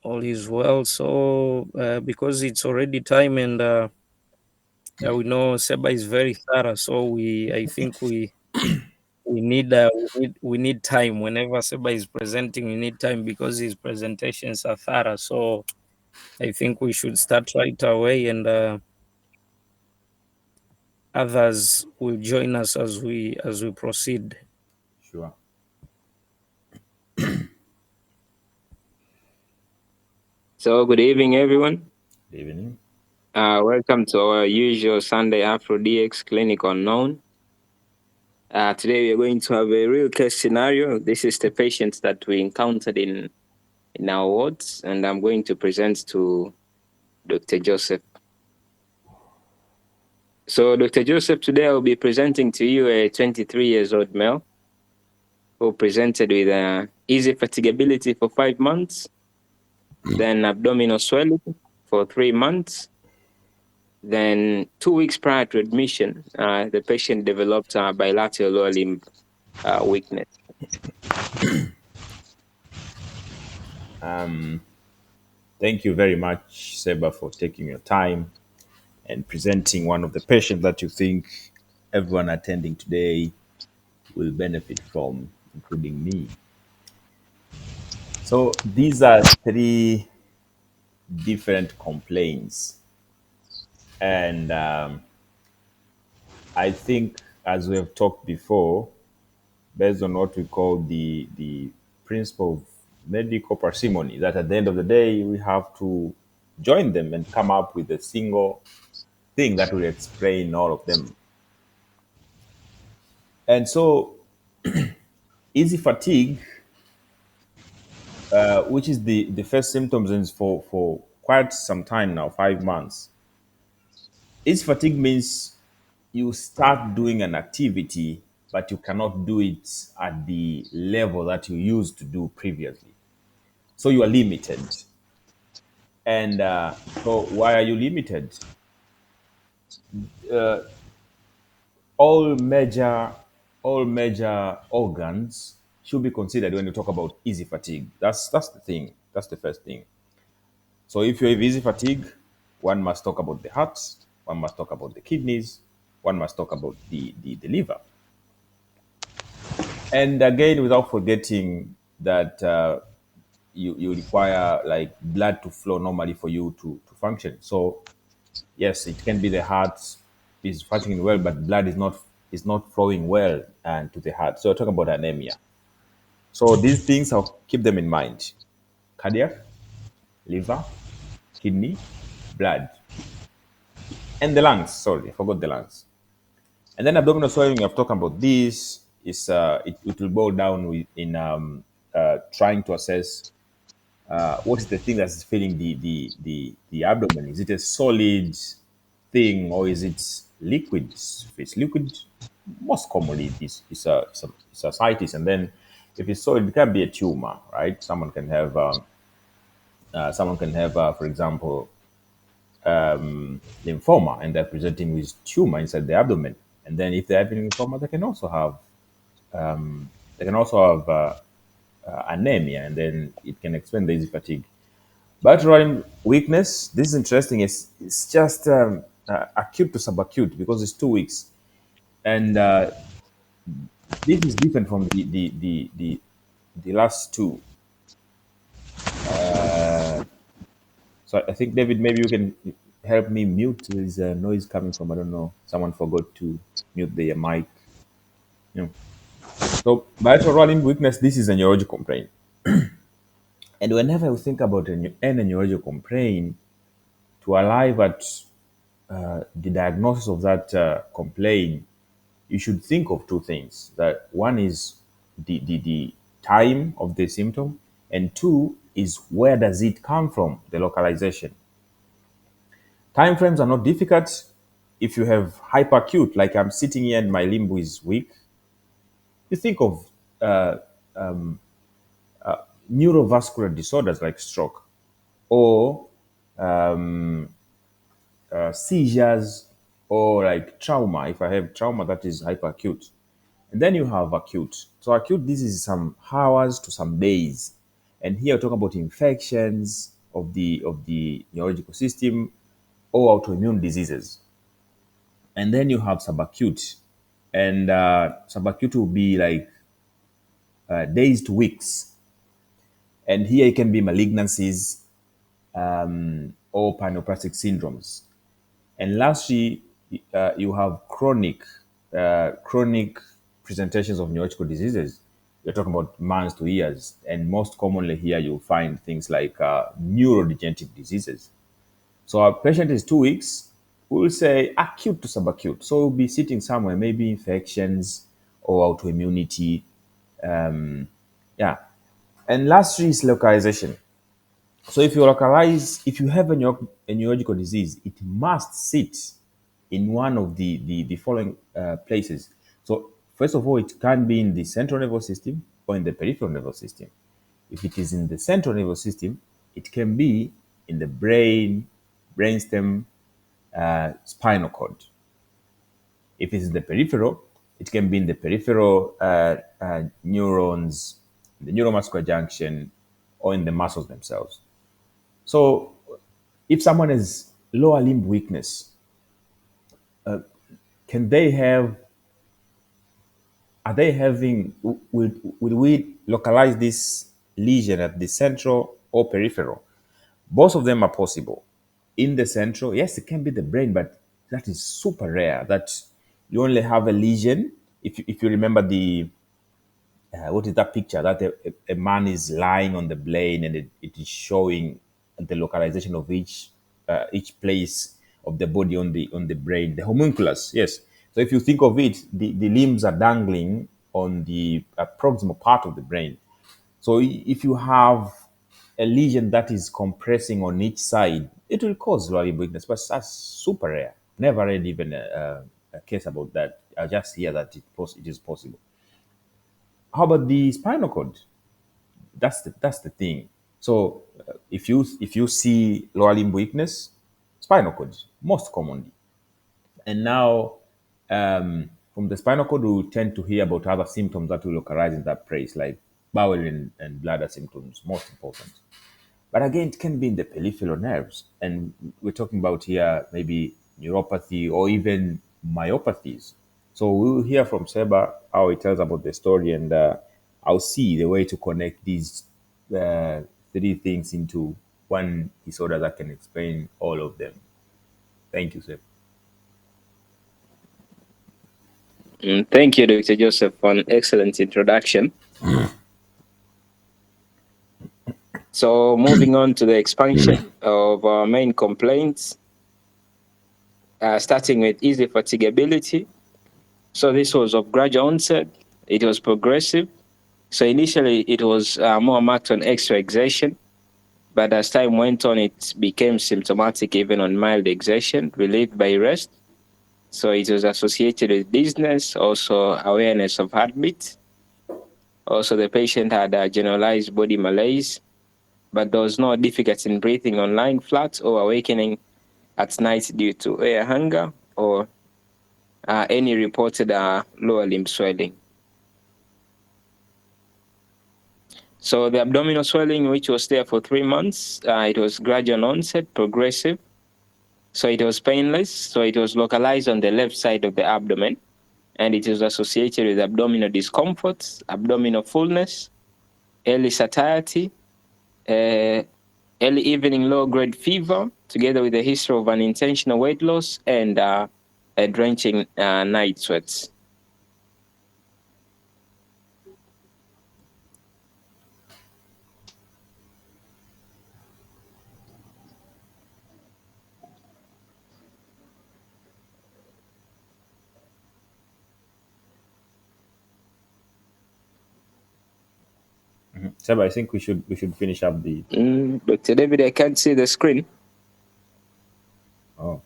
All is well. So, because it's already time, and we know Seba is very thorough, so I think we need time. Whenever Seba is presenting, we need time because his presentations are thorough. So, I think we should start right away, and others will join us as we proceed. Sure. So, good evening, everyone. Good evening. Welcome to our usual Sunday Afro DX Clinic Unknown. Today, we are going to have a real case scenario. This is the patient that we encountered in our wards, and I'm going to present to Dr. Joseph. So, Dr. Joseph, today I'll be presenting to you a 23 years old male who presented with easy fatigability for 5 months, then abdominal swelling for 3 months. Then 2 weeks prior to admission, the patient developed bilateral lower limb weakness. Thank you very much, Seba, for taking your time and presenting one of the patients that you think everyone attending today will benefit from, including me. So these are three different complaints, and I think, as we have talked before, based on what we call the principle of medical parsimony, that at the end of the day we have to join them and come up with a single thing that will explain all of them. And so, easy fatigue, which is the first symptoms and for quite some time now, 5 months. Easy fatigue means you start doing an activity, but you cannot do it at the level that you used to do previously. So you are limited. And so, why are you limited? All major all major organs should be considered when you talk about easy fatigue. That's the thing. That's the first thing. So if you have easy fatigue, one must talk about the heart, one must talk about the kidneys, one must talk about the liver. And again, without forgetting that you require like blood to flow normally for you to function. So yes, it can be the heart is functioning well, but blood is not flowing well and to the heart. So we're talking about anemia. So these things, I'll keep them in mind: cardiac, liver, kidney, blood, and the lungs. Sorry, I forgot the lungs. And then abdominal swelling. I've talked about this. Is it will boil down in trying to assess what is the thing that's filling the abdomen. Is it a solid thing or is it liquid? If it's liquid, most commonly it's ascites, and then if it's solid, it can be a tumor, right? Someone can have, for example, lymphoma, and they're presenting with tumor inside the abdomen. And then if they're having lymphoma, they can also have anemia, and then it can explain the easy fatigue. Bilateral weakness. This is interesting. It's just acute to subacute because it's 2 weeks, and this is different from the last two. So I think, David, maybe you can help me mute. There's a noise coming from, I don't know. Someone forgot to mute their mic. You know. So bilateral weakness. This is a neurological complaint, and whenever we think about any neurological complaint, to arrive at the diagnosis of that complaint, you should think of two things. That one is the time of the symptom, and two is where does it come from, the localization. Time frames are not difficult. If you have hyperacute, like I'm sitting here and my limb is weak, you think of uh, neurovascular disorders like stroke, or seizures, or like trauma. If I have trauma, that is hyperacute. And then you have acute. So acute, this is some hours to some days. And here we're talking about infections, of the neurological system or autoimmune diseases. And then you have subacute, and subacute will be like days to weeks, and here it can be malignancies or pineoplastic syndromes. And lastly, you have chronic presentations of neurological diseases. You're talking about months to years, and most commonly here you'll find things like neurodegenerative diseases. So our patient is 2 weeks, we'll say acute to subacute. So we'll be sitting somewhere, maybe infections or autoimmunity. Yeah. And lastly is localization. So if you have a neurological disease, it must sit in one of the following places. So first of all, it can be in the central nervous system or in the peripheral nervous system. If it is in the central nervous system, it can be in the brain, brainstem, spinal cord. If it's in the peripheral, it can be in the peripheral neurons, the neuromuscular junction, or in the muscles themselves. So if someone has lower limb weakness, can they have, are they having, will we localize this lesion at the central or peripheral? Both of them are possible. In the central, yes, it can be the brain, but that is super rare. That you only have a lesion. If you remember the what is that picture that a man is lying on the plane and it is showing the localization of each place of the body on the brain, the homunculus. Yes. So if you think of it, the limbs are dangling on the proximal part of the brain. So if you have a lesion that is compressing on each side, it will cause lower limb weakness, but that's super rare. Never read even a case about that. I just hear that it is possible. How about the spinal cord? That's the thing. So if you see lower limb weakness, spinal cord most commonly. And now from the spinal cord, we will tend to hear about other symptoms that will localize in that place, like bowel and bladder symptoms, most important. But again, it can be in the peripheral nerves. And we're talking about here maybe neuropathy or even myopathies. So we'll hear from Seba how he tells about the story, and I'll see the way to connect these three things into one disorder that can explain all of them. Thank you, Seba. Thank you, Dr. Joseph, for an excellent introduction. So moving on to the expansion of our main complaints, starting with easy fatigability. So this was of gradual onset. It was progressive. So initially it was more marked on extra exertion, but as time went on, it became symptomatic even on mild exertion, relieved by rest. So it was associated with dizziness, also awareness of heartbeat. Also, the patient had a generalized body malaise, but there was no difficulty in breathing on lying flat or awakening at night due to air hunger or any reported lower limb swelling. So the abdominal swelling, which was there for 3 months, it was gradual onset, progressive. So it was painless. So it was localized on the left side of the abdomen, and it is associated with abdominal discomfort, abdominal fullness, early satiety, early evening low-grade fever, together with a history of unintentional weight loss and a drenching night sweats. Seba, I think we should finish up the. Dr. David, I can't see the screen. Oh,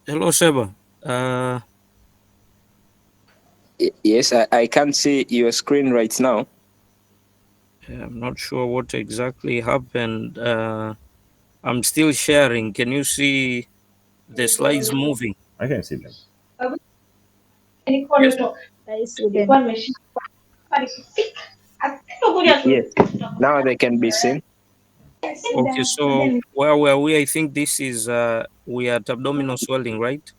Hello, Seba. Yes, I can't see your screen right now. I'm not sure what exactly happened. I'm still sharing. Can you see the slides moving? I can see them. Yes. I see them. Yes, now they can be seen. Okay, so where were we? I think this is we are at abdominal swelling, right?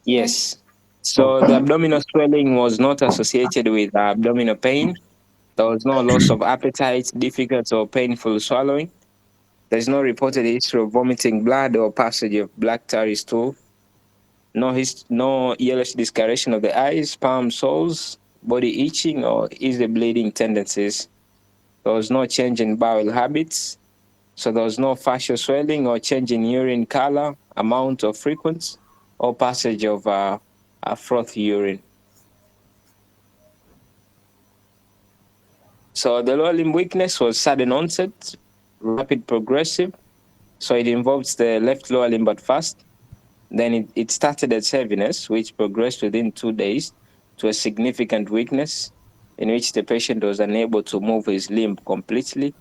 Yes. So the Okay. abdominal swelling was not associated with abdominal pain. There was no loss of appetite, difficult or painful swallowing. There's no reported history of vomiting blood or passage of black tarry stool. No yellowish discoloration of the eyes, palm soles, body itching or easy bleeding tendencies. There was no change in bowel habits. So there was no facial swelling or change in urine color, amount or frequency, or passage of froth urine. So the lower limb weakness was sudden onset, rapid progressive. So it involves the left lower limb at first. Then it started as heaviness, which progressed within 2 days to a significant weakness, in which the patient was unable to move his limb completely.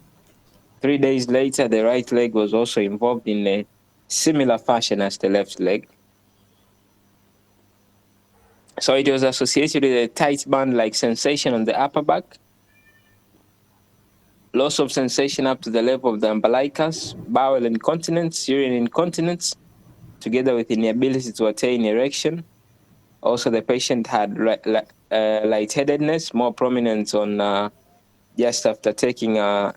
3 days later, the right leg was also involved in a similar fashion as the left leg. So it was associated with a tight band-like sensation on the upper back, loss of sensation up to the level of the umbilicus, bowel incontinence, urine incontinence, together with inability to attain erection. Also, the patient had lightheadedness, more prominent on just after taking uh,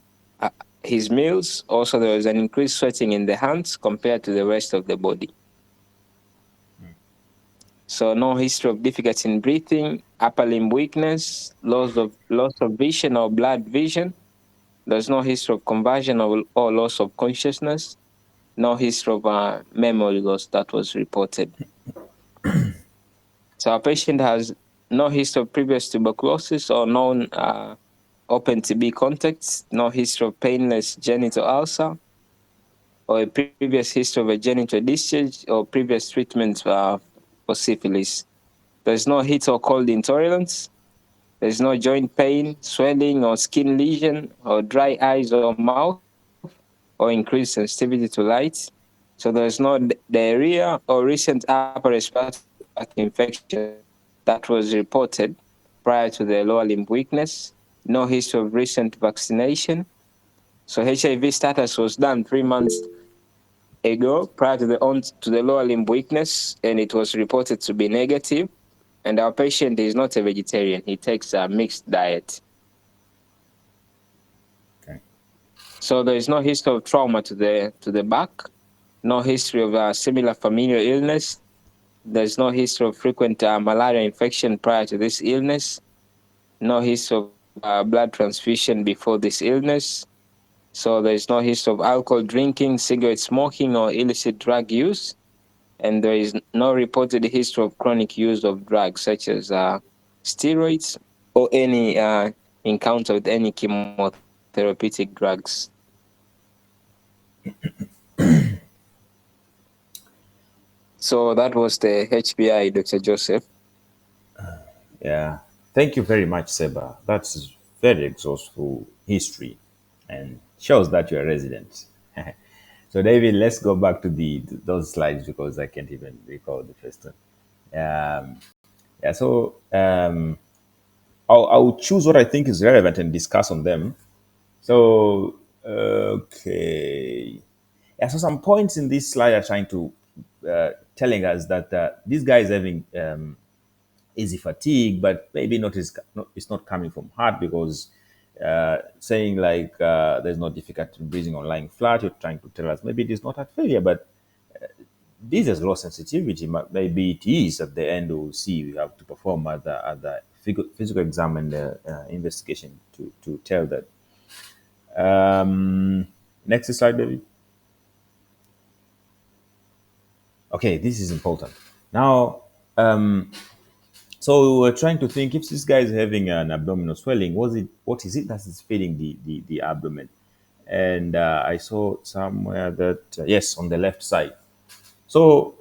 his meals. Also, there was an increased sweating in the hands compared to the rest of the body. So no history of difficulty in breathing, upper limb weakness, loss of vision or blood vision. There's no history of conversion or loss of consciousness. No history of memory loss that was reported. So our patient has no history of previous tuberculosis or known open TB contacts, no history of painless genital ulcer, or a previous history of a genital discharge or previous treatment for syphilis. There's no heat or cold intolerance. There's no joint pain, swelling, or skin lesion, or dry eyes or mouth, or increased sensitivity to light. So there's no diarrhea or recent upper respiratory tract infection that was reported prior to the lower limb weakness. No history of recent vaccination. So HIV status was done 3 months ago prior to the lower limb weakness, and it was reported to be negative. And our patient is not a vegetarian; he takes a mixed diet. Okay. So there is no history of trauma to the back, no history of a similar familial illness. There's no history of frequent malaria infection prior to this illness. No history of blood transfusion before this illness. So there is no history of alcohol drinking, cigarette smoking, or illicit drug use. And there is no reported history of chronic use of drugs such as steroids or any encounter with any chemotherapeutic drugs. So that was the HPI, Dr. Joseph. Yeah. Thank you very much, Seba. That's very exhaustive history and shows that you're a resident. So, David, let's go back to those slides because I can't even recall the first one. Yeah, so I'll choose what I think is relevant and discuss on them. So, okay. Yeah, so some points in this slide are trying to telling us that this guy is having easy fatigue, but maybe it's not coming from heart because saying like there's no difficulty in breathing or lying flat, you're trying to tell us maybe it is not heart failure, but this is low sensitivity. Maybe it is at the end. We'll see. We have to perform other physical exam and investigation to tell that. Next slide, David. Okay, this is important. Now, so we were trying to think if this guy is having an abdominal swelling, what is it that is feeding the abdomen? And I saw somewhere that yes, on the left side. So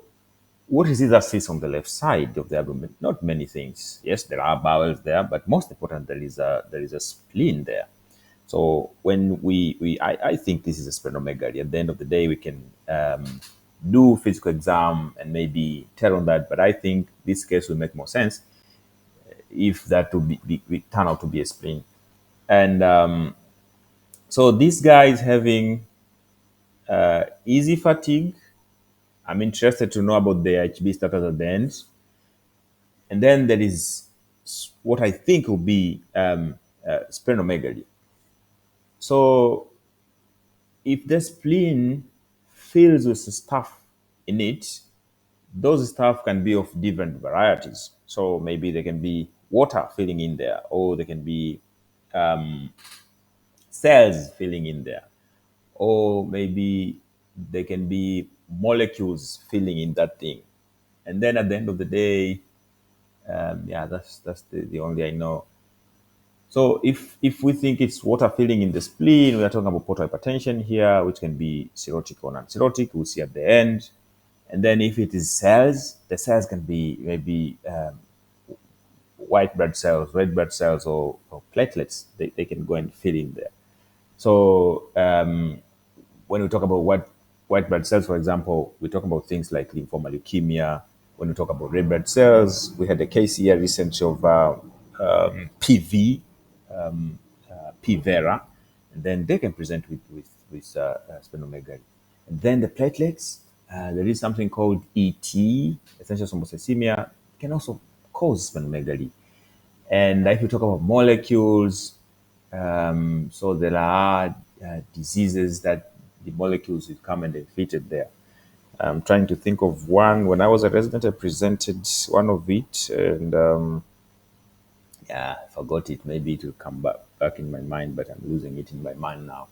what is it that sits on the left side of the abdomen? Not many things. Yes, there are bowels there, but most important, there is a spleen there. So when I think this is a splenomegaly. At the end of the day, we can do physical exam and maybe tell on that. But I think this case will make more sense if that will turn out to be a spleen. And so this guy is having easy fatigue. I'm interested to know about the HB status at the end. And then there is what I think will be splenomegaly. So if the spleen fills with stuff in it, those stuff can be of different varieties. So maybe there can be water filling in there, or there can be cells filling in there, or maybe there can be molecules filling in that thing. And then at the end of the day, yeah, that's the only I know. So if we think it's water filling in the spleen, we are talking about portal hypertension here, which can be cirrhotic or non-cirrhotic. We'll see at the end. And then if it is cells, the cells can be maybe white blood cells, red blood cells, or platelets. They can go and fill in there. So when we talk about white blood cells, for example, we talk about things like lymphoma, leukemia. When we talk about red blood cells, we had a case here recently of PV, P vera, and then they can present with splenomegaly. And then the platelets, there is something called ET, essential thrombocythemia, can also cause splenomegaly. And if you talk about molecules, so there are diseases that the molecules will come and they fit it there. I'm trying to think of one. When I was a resident, I presented one of it, and yeah, I forgot it. Maybe it will come back in my mind, but I'm losing it in my mind now.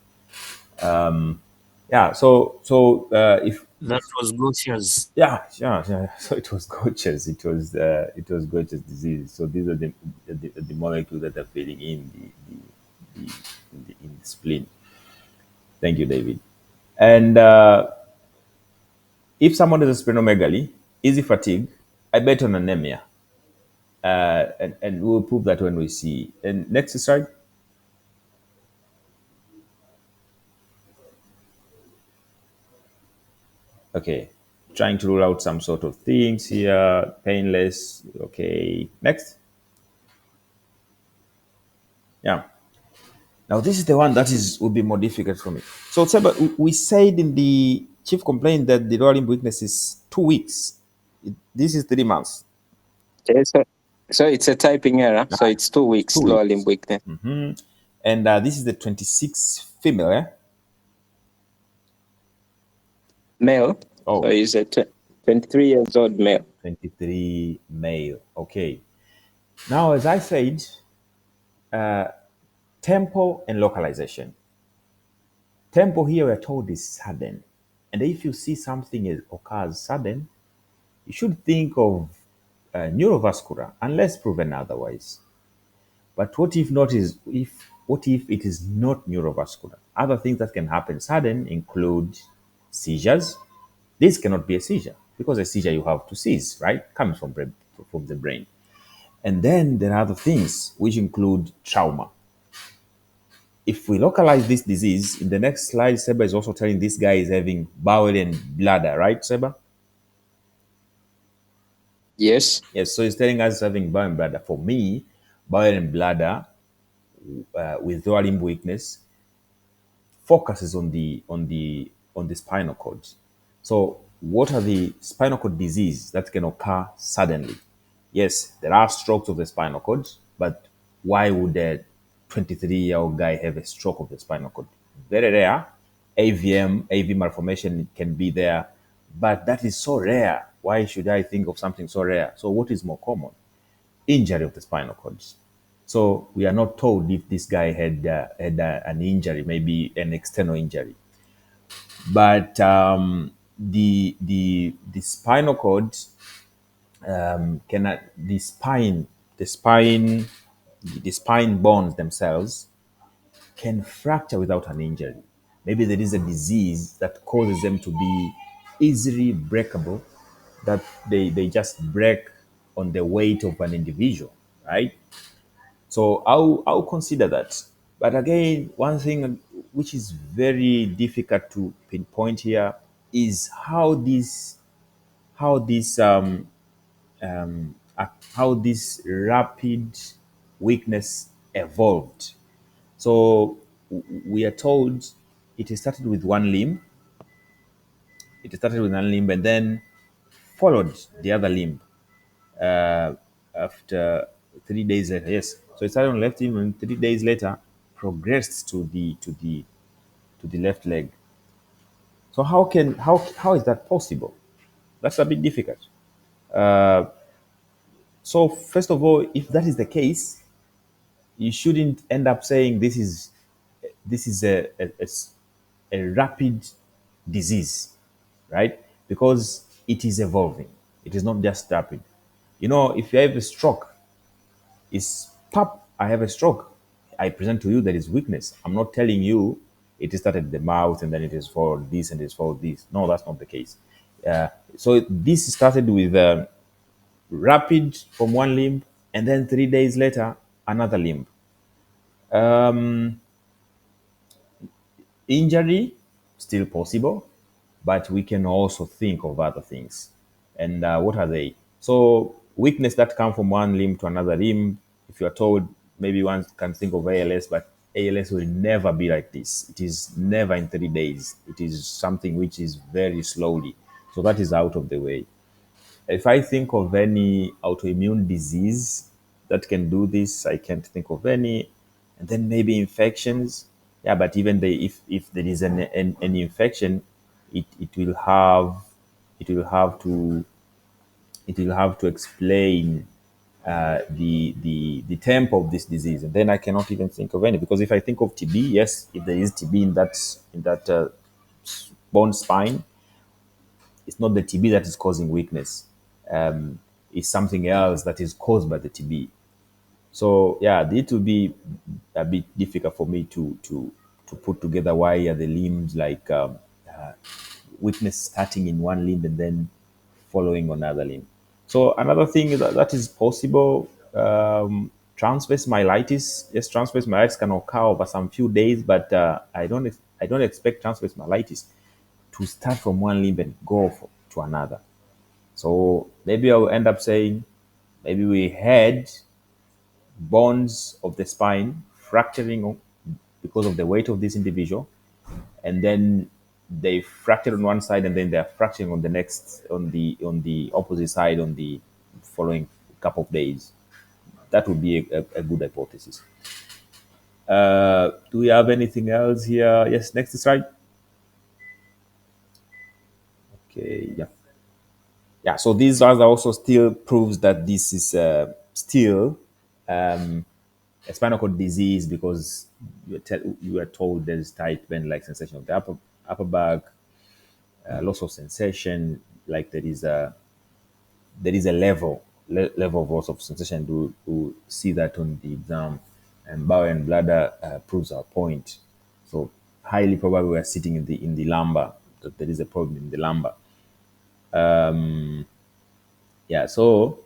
Yeah, so That was Gaucher's. yeah. So it was Gaucher's. It was Gaucher's disease. So these are the molecules that are filling in in the spleen. Thank you, David. And if someone has a splenomegaly, easy fatigue, I bet on anemia. And we'll prove that when we see. And next slide. Okay. Trying to rule out some sort of things here. Painless. Okay. Next. Yeah. Now this is the one that is will be more difficult for me. So Seba, we said in the chief complaint that the lower limb weakness is 2 weeks. This is 3 months. Okay, so it's a typing error. So it's 2 weeks Two lower limb weeks. weakness. And this is the 26 female. Eh? Male. So Oh, he's a 23 years old male. 23 male. Okay. Now, as I said, tempo and localization. Tempo here we're told is sudden. And if you see something occurs sudden, you should think of neurovascular, unless proven otherwise. But what if it is not neurovascular? Other things that can happen sudden include seizures. This cannot be a seizure because a seizure you have to seize, right? Comes from the brain. And then there are other things which include trauma. If we localize this disease, in the next slide, Seba is also telling this guy is having bowel and bladder, right, Seba? Yes. Yes, so he's telling us having bowel and bladder. For me, bowel and bladder with lower limb weakness focuses on the spinal cord. So, what are the spinal cord diseases that can occur suddenly? Yes, there are strokes of the spinal cord, but why would a 23-year-old guy have a stroke of the spinal cord? Very rare. AV malformation can be there, but that is so rare. Why should I think of something so rare? So, what is more common? Injury of the spinal cord. So we are not told if this guy had an injury, maybe an external injury, but the spinal cord can the spine bones themselves can fracture without an injury. Maybe there is a disease that causes them to be easily breakable, that they just break on the weight of an individual, right? So I'll consider that. But again, one thing which is very difficult to pinpoint here is how this how this rapid weakness evolved. So we are told it started with one limb. It started with one limb and then followed the other limb uh, after 3 days later. Yes, so it started on left limb and 3 days later progressed to the left leg. So how is that possible? That's a bit difficult. So first of all, if that is the case, you shouldn't end up saying this is a rapid disease, right? Because it is evolving. It is not just rapid. If you have a stroke, it's pop, I have a stroke. I present to you there is weakness. I'm not telling you it is started at the mouth and then it is for this and it is for this. No, that's not the case. So this started with rapid from one limb, and then 3 days later, another limb. Injury, still possible, but we can also think of other things. And what are they? So weakness that come from one limb to another limb. If you are told, maybe one can think of ALS, but ALS will never be like this. It is never in 3 days. It is something which is very slowly. So that is out of the way. If I think of any autoimmune disease that can do this, I can't think of any. And then maybe infections. Yeah, but even if there is an infection, it will it will have to it will have to explain the tempo of this disease, and then I cannot even think of any, because if I think of TB, yes, if there is TB in that bone spine, it's not the TB that is causing weakness. It's something else that is caused by the TB. So yeah, it will be a bit difficult for me to put together why are the limbs like weakness starting in one limb and then following another limb. So another thing that is possible, transverse myelitis. Yes, transverse myelitis can occur over some few days, but I don't expect transverse myelitis to start from one limb and go to another. So maybe I'll end up saying maybe we had bones of the spine fracturing because of the weight of this individual, and then they fractured on one side and then they're fracturing on the next on the opposite side on the following couple of days. That would be a good hypothesis. Do we have anything else here? Yes, next slide. Okay, yeah. Yeah, so these are also still proves that this is still a spinal cord disease, because you are told there's tight bend-like sensation of the upper back, loss of sensation, like there is a level of loss of sensation. To see that on the exam, and bowel and bladder proves our point. So highly probably we are sitting in the lumbar, that there is a problem in the lumbar. Yeah, so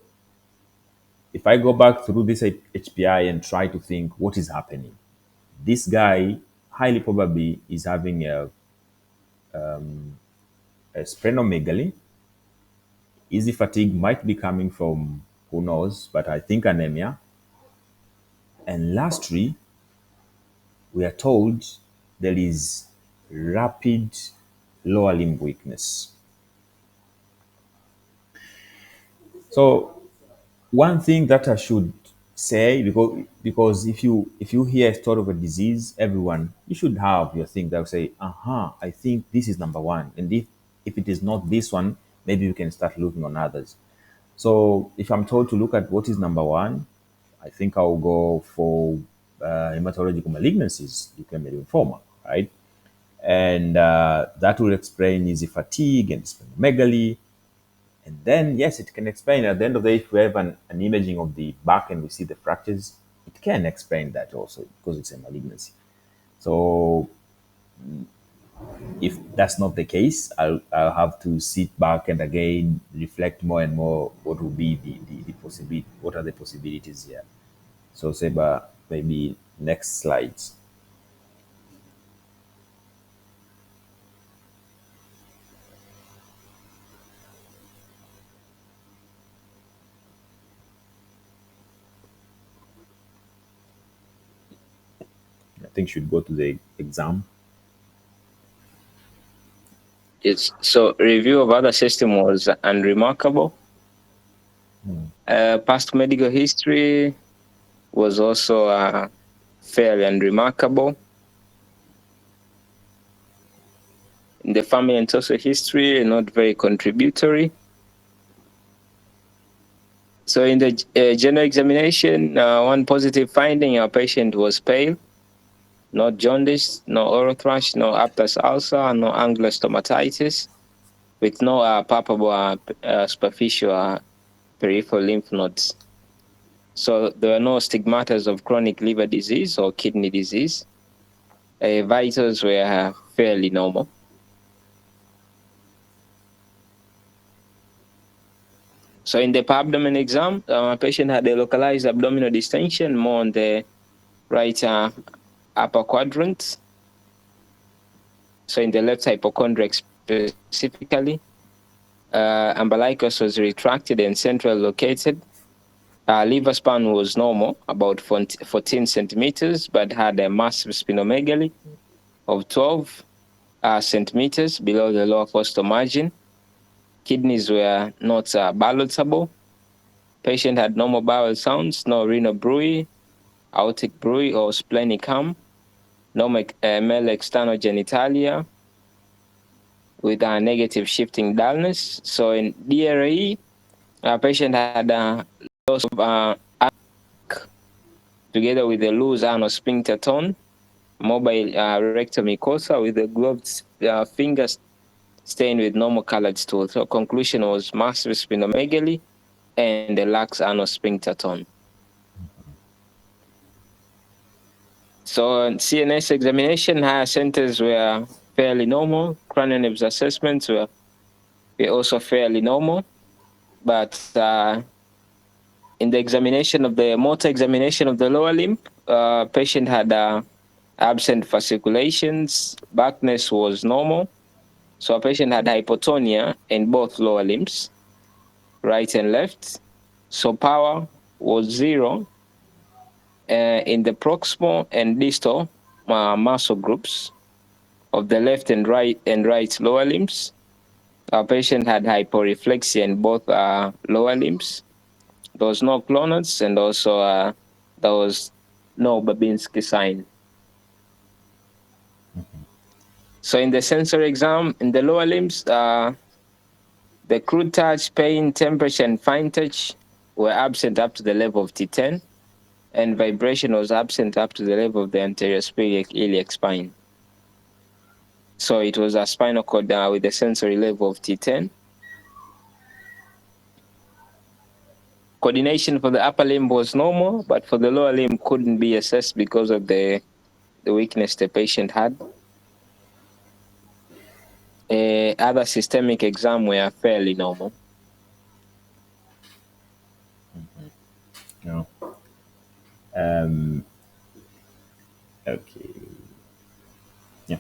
if I go back through this HPI and try to think what is happening, this guy highly probably is having a splenomegaly. Easy fatigue might be coming from who knows, but I think anemia. And lastly, we are told there is rapid lower limb weakness. So one thing that I should say, because if you hear a story of a disease, everyone, you should have your thing that will say, I think this is number one, and if it is not this one, maybe we can start looking on others. So if I'm told to look at what is number one, I think I'll go for hematological malignancies, leukemia lymphoma, right? And that will explain easy fatigue and splenomegaly. And then, yes, it can explain at the end of the day, if we have an imaging of the back and we see the fractures, it can explain that also, because it's a malignancy. So if that's not the case, I'll have to sit back and again reflect more and more what will be the possibility, what are the possibilities here. So Seba, maybe next slides. think should go to the exam. It's so review of other system was unremarkable. Past medical history was also fairly unremarkable. In the family and social history, not very contributory. So in the general examination, one positive finding, our patient was pale, no jaundice, no oral thrush, no aphthous ulcer, no angular stomatitis, with no palpable superficial peripheral lymph nodes. So there were no stigmatas of chronic liver disease or kidney disease. Vitals were fairly normal. So in the abdomen exam, my patient had a localized abdominal distension more on the right upper quadrant. So in the left hypochondriac specifically, umbilicus was retracted and central located. Liver span was normal, about 14 centimeters, but had a massive splenomegaly of 12 centimeters below the lower costal margin. Kidneys were not ballottable. Patient had normal bowel sounds, no renal bruit, aortic bruit or splenic hum, no male external genitalia with a negative shifting dullness. So in DRE, patient had a loss of together with a loose anal sphincter tone, mobile rectal mucosa with the gloved fingers stained with normal colored stool. So conclusion was massive splenomegaly and a lax anal sphincter tone. So CNS examination, higher centers were fairly normal. Cranial nerves assessments were also fairly normal. But in the examination of the motor examination of the lower limb, patient had absent fasciculations, backness was normal. So a patient had hypotonia in both lower limbs, right and left. So power was 0 in the proximal and distal muscle groups of the left and right lower limbs. Our patient had hyporeflexia in both lower limbs. There was no clonus, and also there was no Babinski sign. So in the sensory exam, in the lower limbs, the crude touch, pain, temperature, and fine touch were absent up to the level of T10, and vibration was absent up to the level of the anterior iliac spine. So it was a spinal cord with a sensory level of T10. Coordination for the upper limb was normal, but for the lower limb couldn't be assessed because of the weakness the patient had. Other systemic exam were fairly normal. No. Okay. Yeah.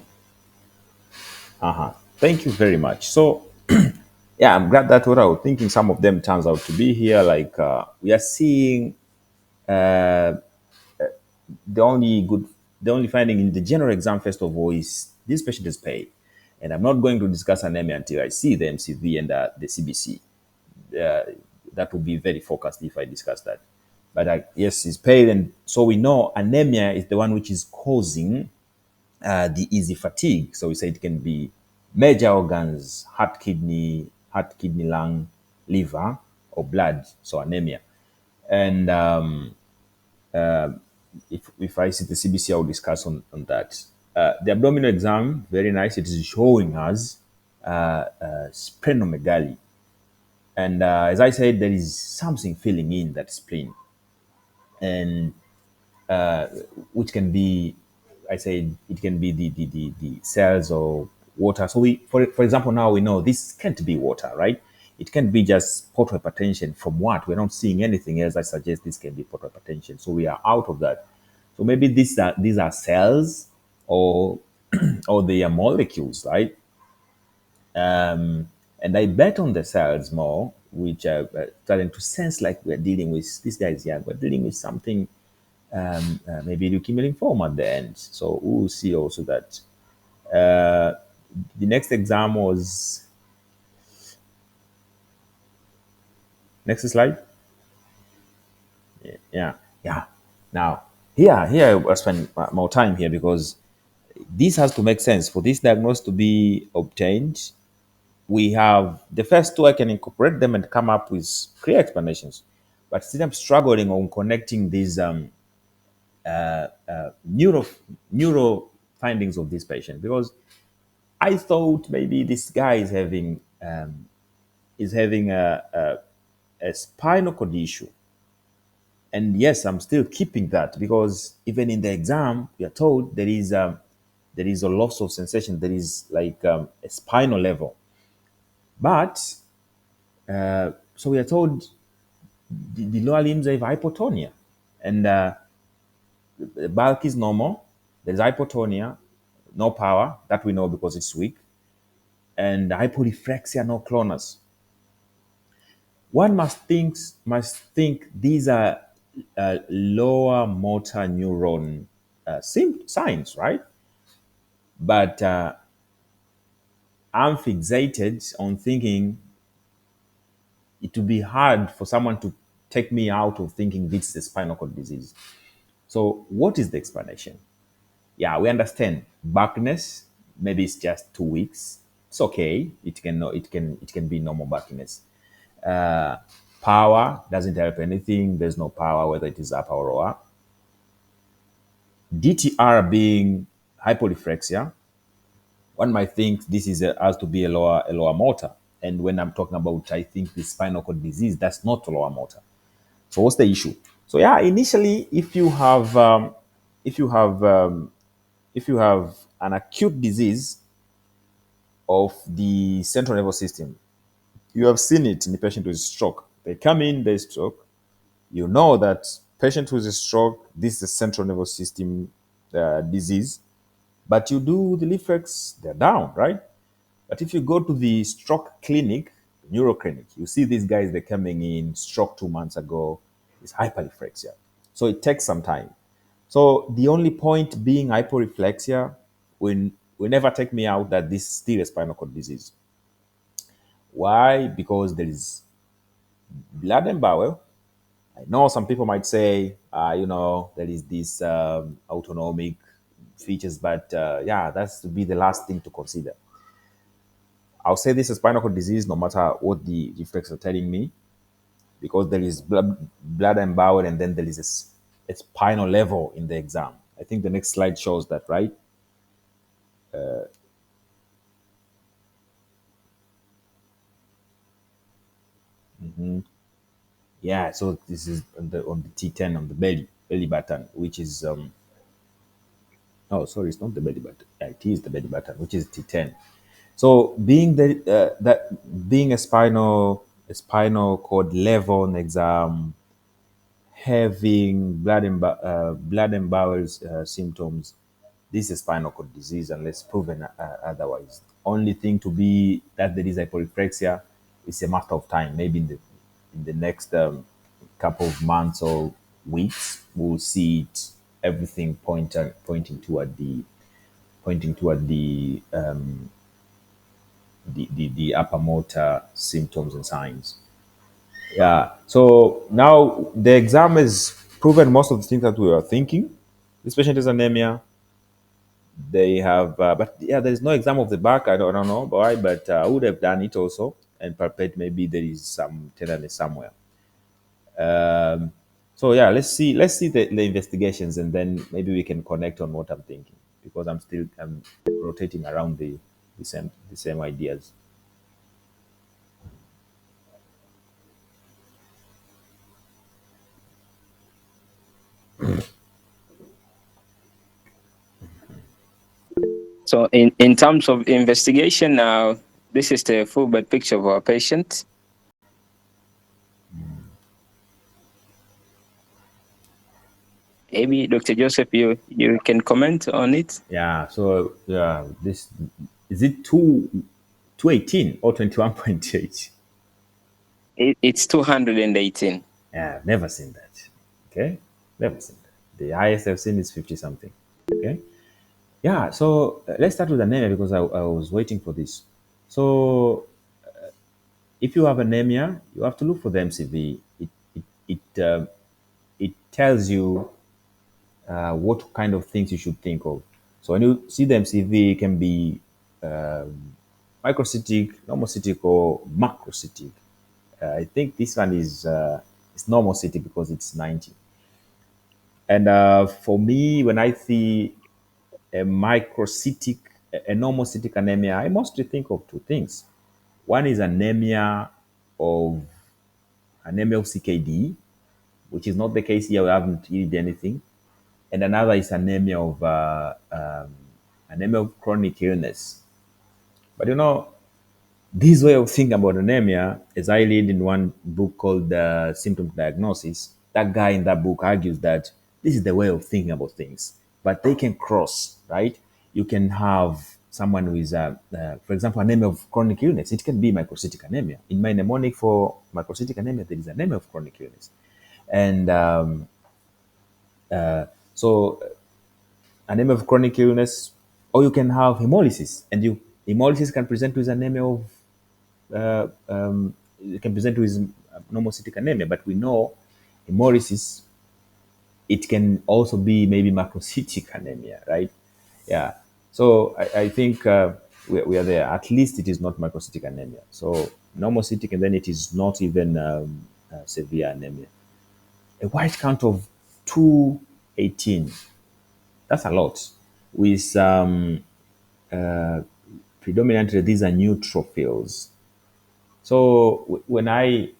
Thank you very much. So, yeah, I'm glad that what I was thinking, some of them turns out to be here. Like we are seeing the only finding in the general exam, first of all, is this patient is paid. And I'm not going to discuss anemia until I see the MCV and the CBC. That will be very focused if I discuss that. But yes, it's paid. And so we know anemia is the one which is causing the easy fatigue. So we say it can be major organs, heart, kidney, lung, liver, or blood. So anemia. And if I see the CBC, I will discuss on that. The abdominal exam, very nice. It is showing us splenomegaly. And as I said, there is something filling in that spleen. And which can be, I said, it can be the cells or water. So for example, now we know this can't be water, right? It can't be just portal hypertension. From what? We're not seeing anything else that suggests this can be portal hypertension. So we are out of that. So maybe these are cells or or they are molecules, right? And I bet on the cells more, which are starting to sense like we're dealing with, this guy is young, we're dealing with something maybe leukemia lymphoma at the end. So we'll see also that. Uh, the next exam was next slide. Yeah, yeah. Now here I spend more time here because this has to make sense for this diagnosis to be obtained. We have the first two, I can incorporate them and come up with clear explanations. But still, I'm struggling on connecting these neuro neuro findings of this patient because I thought maybe this guy is having a spinal cord issue. And yes, I'm still keeping that because even in the exam, we are told there is a loss of sensation. There is like a spinal level, but so we are told the lower limbs have hypotonia, and the bulk is normal. There is hypotonia, no power that we know because it's weak, and hyporeflexia, no clonus. One must think these are lower motor neuron signs, right? But I'm fixated on thinking it would be hard for someone to take me out of thinking this is a spinal cord disease. So, what is the explanation? Yeah, we understand backiness. Maybe it's just 2 weeks. It's okay. It can be normal backiness. Uh, Power doesn't help anything. There's no power whether it is upper or lower. DTR being hyporeflexia, one might think this has to be a lower motor. And when I'm talking about, I think the spinal cord disease, that's not a lower motor. So what's the issue? So yeah, initially, if you have if you have an acute disease of the central nervous system, you have seen it in the patient with stroke. They come in, they stroke. You know that patient with a stroke, this is a central nervous system disease. But you do the reflex, they're down, right? But if you go to the stroke clinic, neuro clinic, you see these guys, they're coming in, stroke 2 months ago, it's hyperreflexia. So it takes some time. So the only point being hyporeflexia will never take me out that this is still a spinal cord disease. Why? Because there is blood and bowel. I know some people might say, there is this autonomic features, but yeah, that's to be the last thing to consider. I'll say this is spinal cord disease no matter what the reflexes are telling me, because there is blood and bowel, and then there is a spinal level in the exam. I think the next slide shows that, right? Yeah, so this is on the T10 on the belly button, which is oh, sorry, it's not the belly button. Yeah, it is the belly button, which is T10. So being being a spinal cord level on exam, having blood and bowel symptoms, this is spinal cord disease unless proven otherwise. Only thing to be that there is hyporeflexia is a matter of time. Maybe in the next couple of months or weeks, we'll see it. Everything pointing toward the upper motor symptoms and signs. Yeah. So now the exam has proven most of the things that we were thinking. This patient is anemia. They have, but yeah, there is no exam of the back. I don't know why, but I would have done it also and palpate maybe there is some tenderness somewhere. So yeah, let's see the investigations, and then maybe we can connect on what I'm thinking, because I'm rotating around the same ideas. So in terms of investigation now, this is the full bed picture of our patient. Maybe Dr. Joseph, you can comment on it. Yeah. So yeah, this is it 218 or 21.8? It's 218. Yeah, never seen that. Okay, never seen that. The highest I've seen is 50 something. Okay. Yeah. So let's start with anemia because I was waiting for this. So if you have anemia, you have to look for the MCV. It tells you what kind of things you should think of. So when you see the MCV, it can be microcytic, normocytic, or macrocytic. I think this one is normocytic because it's 90. And for me, when I see a microcytic, a normocytic anemia, I mostly think of two things. One is of anemia of CKD, which is not the case here. We haven't healed anything. And another is anemia of chronic illness. But this way of thinking about anemia, as I read in one book called Symptom Diagnosis, that guy in that book argues that this is the way of thinking about things, but they can cross, right? You can have someone who is, for example, anemia of chronic illness. It can be microcytic anemia. In my mnemonic for microcytic anemia, there is anemia of chronic illness. And so anemia of chronic illness, or you can have hemolysis, and hemolysis can present with anemia of it can present with normocytic anemia, but we know hemolysis, it can also be maybe macrocytic anemia, right? Yeah. So I think we are there. At least it is not macrocytic anemia. So normocytic, and then it is not even severe anemia. A white count of 218. That's a lot. With predominantly these are neutrophils. So when I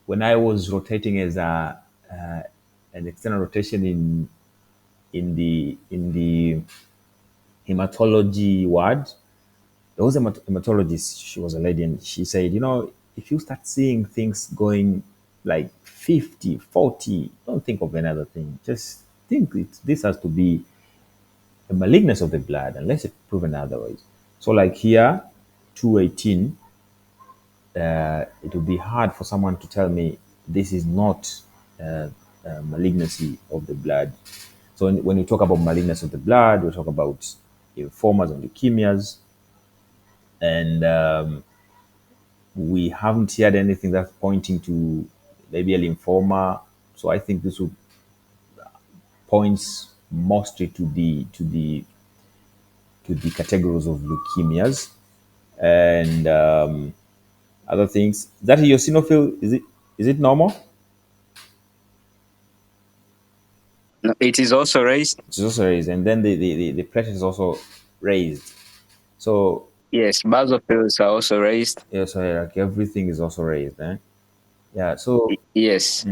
was rotating as an external rotation in the hematology ward, there was a hematologist. She was a lady, and she said, if you start seeing things going like 50, 40, don't think of another thing. Just think this has to be a malignancy of the blood, unless it's proven otherwise. So like here, 218, it would be hard for someone to tell me this is not malignancy of the blood. So when you talk about malignancy of the blood, we talk about lymphomas and leukemias, and we haven't heard anything that's pointing to maybe a lymphoma. So I think this would points mostly to the categories of leukemias and other things. That eosinophil, is it normal? No, it is also raised. It's also raised, and then the platelet is also raised. So Yes, basophils are also raised. yeah, so like everything is also raised, eh? Yeah. So Yes.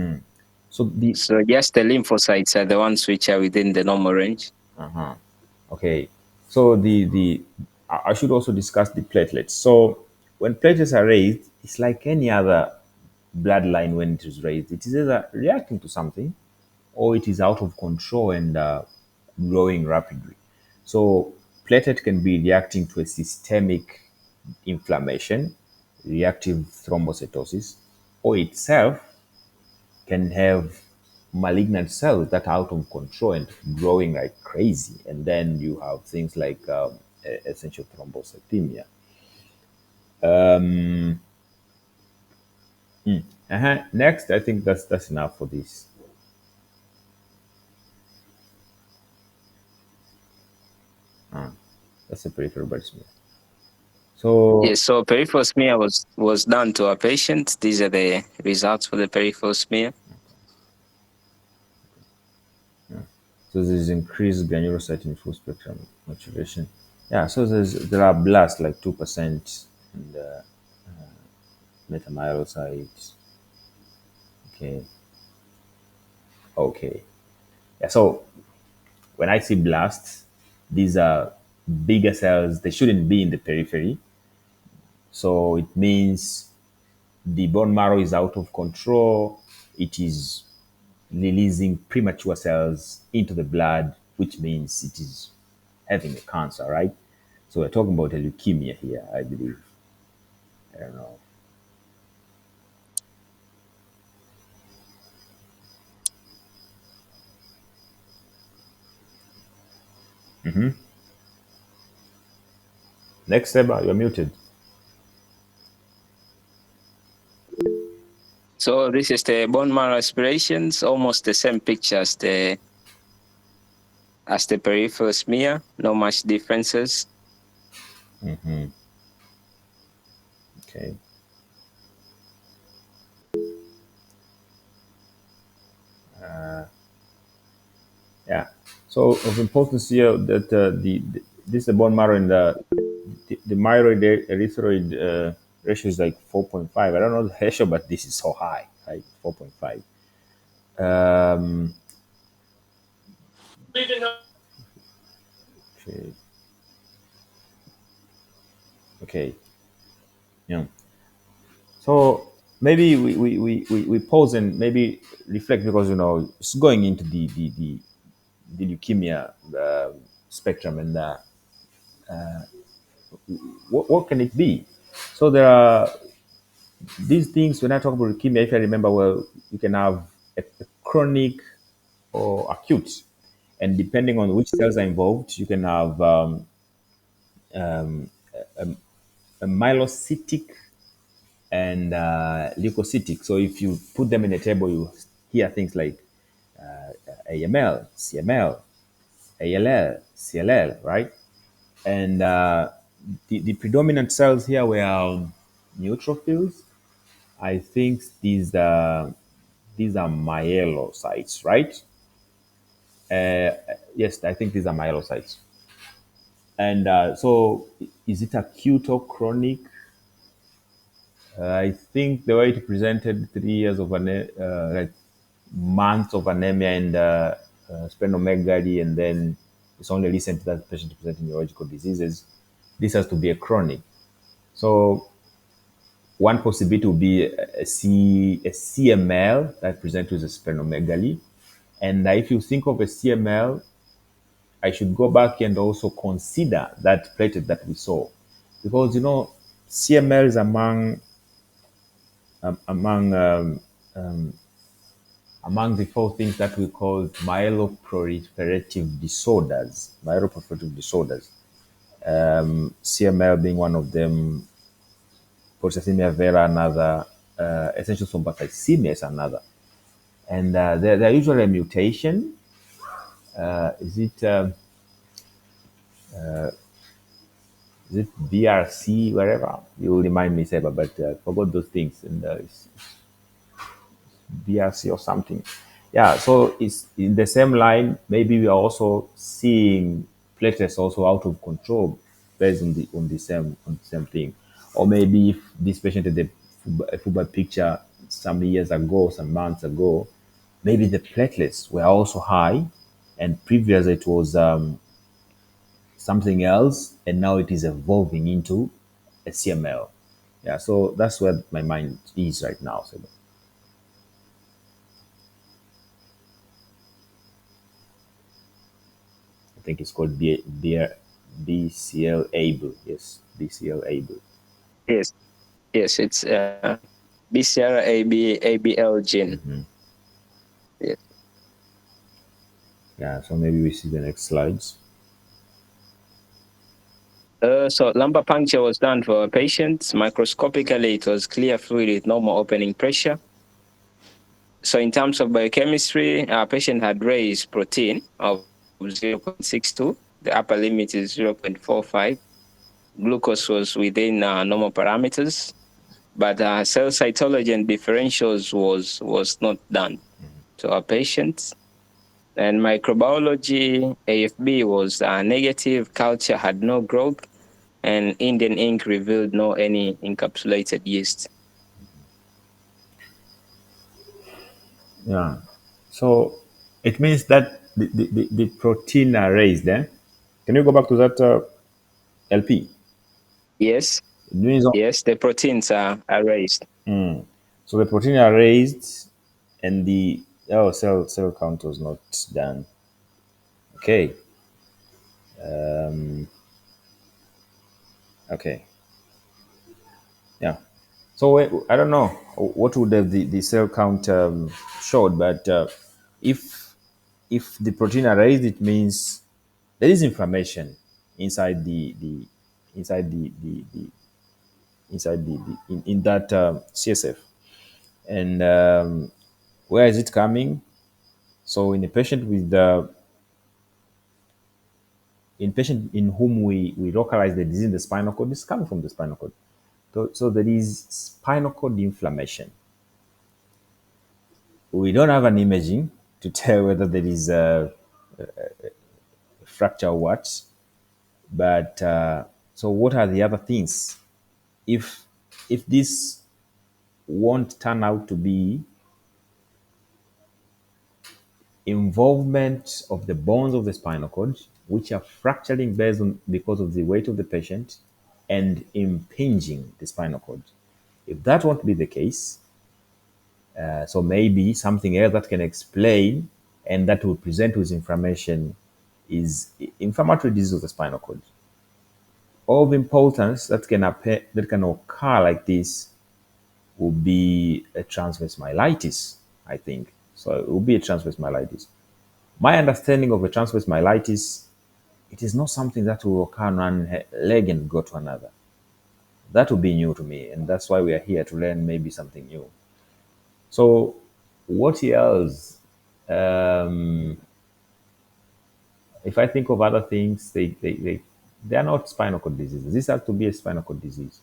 so the So just the lymphocytes are the ones which are within the normal range. okay. So I should also discuss the platelets. So when platelets are raised, it's like any other bloodline when it is raised. It is either reacting to something, or it is out of control and growing rapidly. So platelet can be reacting to a systemic inflammation, reactive thrombocytosis, or itself can have malignant cells that are out of control and growing like crazy. And then you have things like essential thrombocythemia. Next, I think that's enough for this. That's a peripheral blood smear. So Yes, so peripheral smear was done to a patient. These are the results for the peripheral smear. so there's increased granulocyte in full spectrum maturation. Yeah, so there are blasts like 2% and metamyelocytes. Okay, okay. Yeah, so when I see blasts, these are bigger cells. They shouldn't be in the periphery. So it means the bone marrow is out of control. It is releasing premature cells into the blood, which means it is having a cancer, right? So we're talking about a leukemia here, I believe. I don't know. Next, Seba, you're muted. So this is the bone marrow aspirations, almost the same picture as the peripheral smear, no much differences. Okay. Yeah. So of importance here that this the bone marrow in the myeloid erythroid ratio is like 4.5. I don't know the ratio, but this is so high, right? 4.5. Um, okay. Okay. Yeah. So maybe we pause and maybe reflect because it's going into the leukemia spectrum and what can it be? So there are these things when I talk about leukemia. If I remember well, you can have a chronic or acute, and depending on which cells are involved, you can have a myelocytic and leukocytic. So if you put them in a table, you hear things like AML, CML, ALL, CLL, right? And the predominant cells here were neutrophils. I think these are myelocytes, right? Yes, I think these are myelocytes. And so, is it acute or chronic? I think the way it presented 3 years of like months of anemia and splenomegaly, and then it's only recent that the patient presenting neurological diseases. This has to be a chronic. So one possibility would be a CML that presents with a splenomegaly. And if you think of a CML, I should go back and also consider that platelet that we saw, because CML is among the four things that we call myeloproliferative disorders. Myeloproliferative disorders. CML being one of them, polycythemia vera another, essential thrombocythemia is another, and they're usually a mutation. Is it? Is it BRC, wherever? You will remind me, Seba, but I forgot those things. And it's BRC or something. Yeah, so it's in the same line. Maybe we are also seeing platelets also out of control based on the same thing. Or maybe if this patient had a football picture some years ago, some months ago, maybe the platelets were also high, and previous it was something else, and now it is evolving into a CML. Yeah, so that's where my mind is right now. So I think it's called BCL able. Yes, BCL able. Yes, yes, it's BCR-ABL gene. Yes. Yeah, so maybe we see the next slides. So lumbar puncture was done for a patient. Microscopically, it was clear fluid with normal opening pressure. So in terms of biochemistry, our patient had raised protein of 0.62. The upper limit is 0.45. Glucose was within normal parameters, but cell cytology and differentials was not done to our patients. And microbiology, AFB was negative. Culture had no growth, and Indian ink revealed no any encapsulated yeast. Yeah, so it means that the protein are raised. Can you go back to that LP? Yes, It means yes, the proteins are raised. so the protein are raised, and the cell count was not done. Okay. Okay. Yeah. So I don't know what would have the cell count showed, but if the protein are raised, it means there is inflammation inside the inside the inside in that CSF, and where is it coming? So in a patient with the in patient in whom we localize the disease in the spinal cord, it's coming from the spinal cord. So there is spinal cord inflammation. We don't have an imaging to tell whether there is a fracture or what, but so what are the other things? If this won't turn out to be involvement of the bones of the spinal cord, which are fracturing based on because of the weight of the patient and impinging the spinal cord. If that won't be the case, so maybe something else that can explain and that will present with inflammation is inflammatory disease of the spinal cord. Of importance that can appear, that can occur like this will be a transverse myelitis, I think. So it will be a transverse myelitis. My understanding of a transverse myelitis, it is not something that will occur on one leg and go to another. That will be new to me, and that's why we are here to learn maybe something new. So, what else? If I think of other things, they are not spinal cord diseases. This has to be a spinal cord disease.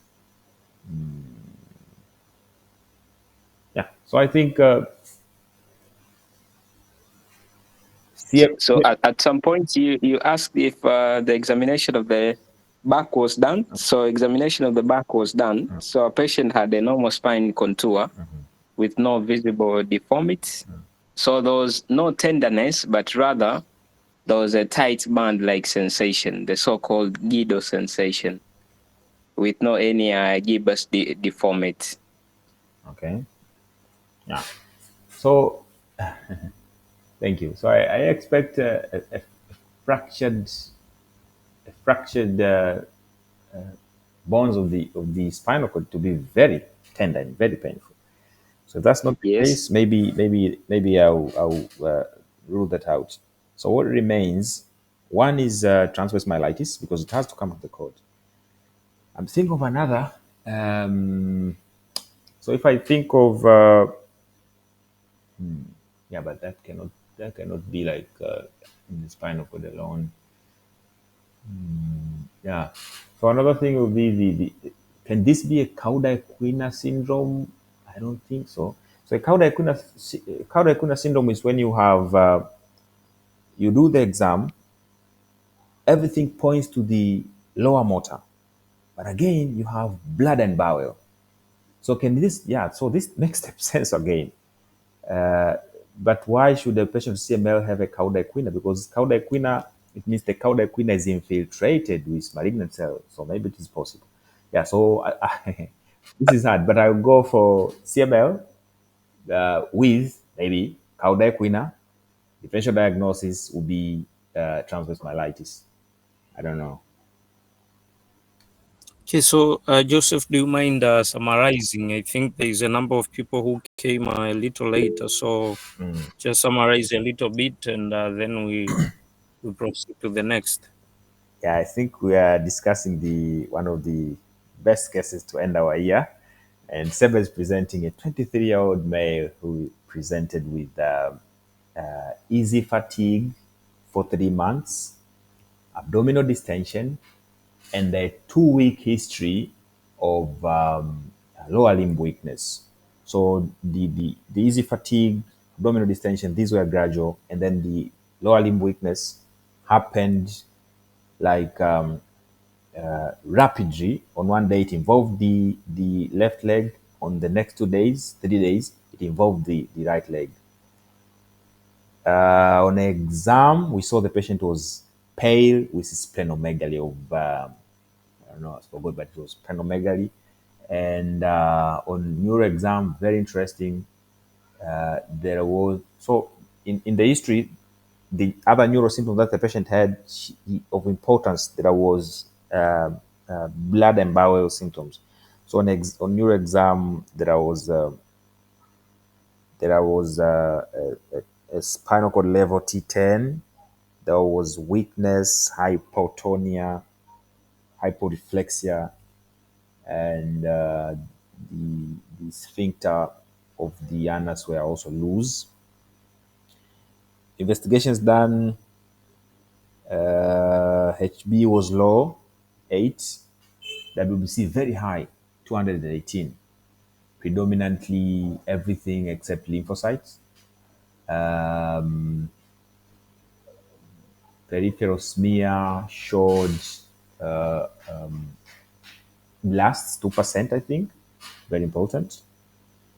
Yeah. So I think So at some point you asked if the examination of the back was done. So examination of the back was done. So a patient had a normal spine contour with no visible deformity. So there was no tenderness, but rather there was a tight band-like sensation, the so-called Guido sensation, with no any gibbous deformity. Okay. Yeah. So, thank you. So I expect a fractured, bones of the spinal cord to be very tender and very painful. So if that's not the Yes. case, maybe I'll rule that out. So what remains? One is transverse myelitis because it has to come from the cord. I'm thinking of another. So if I think of yeah, but that cannot be like in the spinal cord alone. Yeah. So another thing would be the can this be a Cauda-Equina syndrome? I don't think so. So a Cauda-Equina syndrome is when you have you do the exam, everything points to the lower motor, but again you have blood and bowel. So can this? Yeah. So this makes sense again. But why should a patient with CML have a Cauda-Equina? Because Cauda-Equina, it means the Cauda-Equina is infiltrated with malignant cells. So maybe it is possible. Yeah, so this is hard, but I'll go for CML with maybe Cauda-Equina. Differential diagnosis will be transverse myelitis. I don't know. Okay, so Joseph, do you mind summarizing? I think there is a number of people who came a little later, so just summarize a little bit, and then we proceed to the next. Yeah, I think we are discussing the one of the best cases to end our year. And Seba is presenting a 23-year-old male who presented with easy fatigue for 3 months, abdominal distension, and a 2-week history of lower limb weakness. So the easy fatigue, abdominal distension, these were gradual, and then the lower limb weakness happened like rapidly. On one day, it involved the left leg. On the next 2 days, 3 days, it involved the right leg. On exam, we saw the patient was pale with splenomegaly of I don't know, I forgot, but it was splenomegaly. And on neuro exam, very interesting. There was so in the history, the other neuro symptoms that the patient had of importance, there was blood and bowel symptoms. So on neuro exam, there was a spinal cord level T10, There was weakness, hypotonia, hyporeflexia, and the sphincter of the anus were also loose. Investigations done, HB was low, 8, WBC very high, 218, predominantly everything except lymphocytes. Peripheral smear showed blasts, 2%, I think, very important.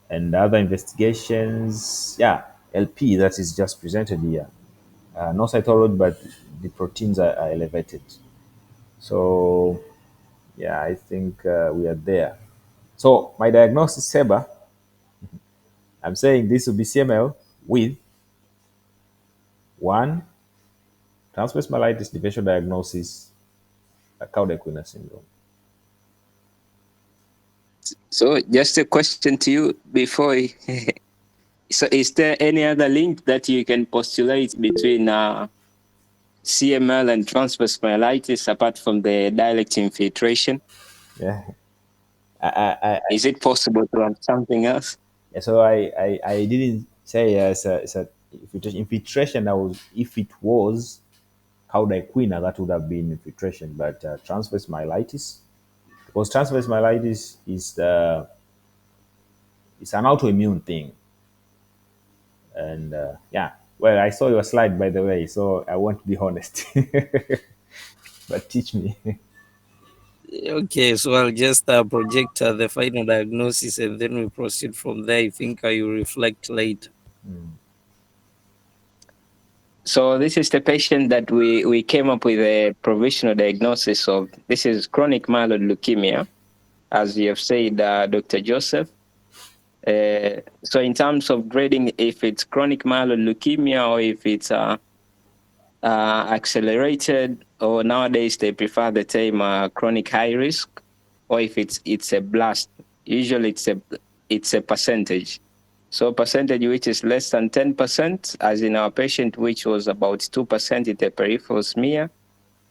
And other investigations, yeah, LP that is just presented here. No cytology, but the proteins are elevated. So, yeah, I think we are there. So, my diagnosis, Seba, I'm saying this will be CML with one, transverse myelitis differential diagnosis, Cauda-Equina syndrome. So just a question to you before. So is there any other link that you can postulate between CML and transverse myelitis apart from the direct infiltration? Yeah. Is it possible to have something else? Yeah, so I didn't say it's a infiltration. If it was Cauda-Equina, that would have been infiltration, but transverse myelitis, because transverse myelitis is it's an autoimmune thing, and yeah. Well, I saw your slide, by the way, so I won't be honest, but teach me. Okay, so I'll just project the final diagnosis and then we proceed from there. I think I will reflect later. So this is the patient that we came up with a provisional diagnosis of. This is chronic myeloid leukemia, as you have said, Dr. Joseph. So in terms of grading, if it's chronic myeloid leukemia or if it's accelerated, or nowadays they prefer the term chronic high risk, or if it's a blast, usually it's a percentage. So percentage which is less than 10%, as in our patient, which was about 2% in the peripheral smear,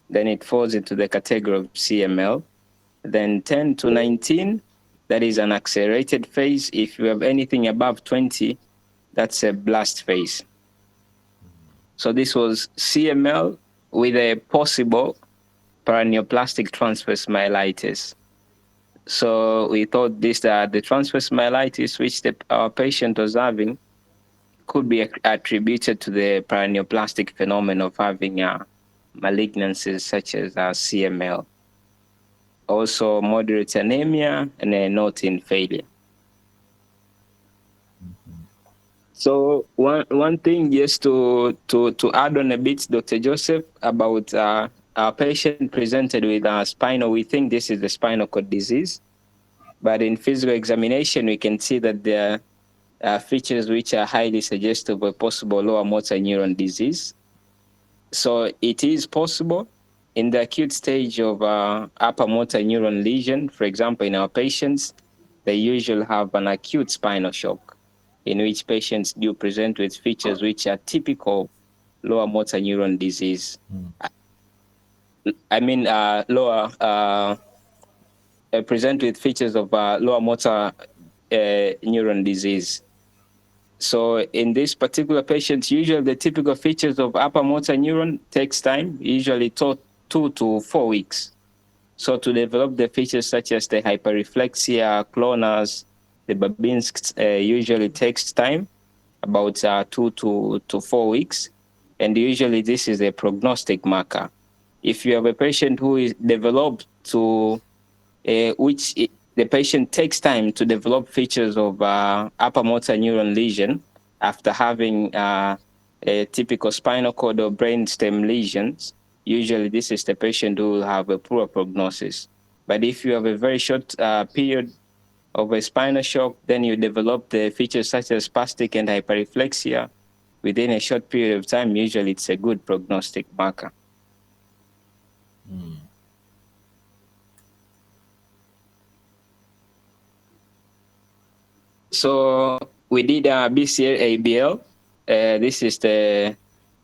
then it falls into the category of CML. Then 10 to 19, that is an accelerated phase. If you have anything above 20, that's a blast phase. So this was CML with a possible paraneoplastic transverse myelitis. So we thought the transverse myelitis which our patient was having could be attributed to the paraneoplastic phenomenon of having malignancies such as CML. Also moderate anemia and a note in failure. So one thing just to add on a bit, Dr. Joseph, about our patient presented with spinal, we think this is the spinal cord disease, but in physical examination, we can see that there are features which are highly suggestive of possible lower motor neuron disease. So it is possible in the acute stage of upper motor neuron lesion. For example, in our patients, they usually have an acute spinal shock, in which patients do present with features which are typical lower motor neuron disease. I mean, present with features of lower motor neuron disease. So in this particular patient, usually the typical features of upper motor neuron takes time, usually 2 to 4 weeks. So to develop the features such as the hyperreflexia, clonus, the Babinsk usually takes time, about 2 to 4 weeks. And usually this is a prognostic marker. If you have a patient who is developed to, the patient takes time to develop features of upper motor neuron lesion after having a typical spinal cord or brainstem lesions, usually this is the patient who will have a poor prognosis. But if you have a very short period of a spinal shock, then you develop the features such as spastic and hyperreflexia within a short period of time. Usually it's a good prognostic marker. So we did a BCL ABL. This is the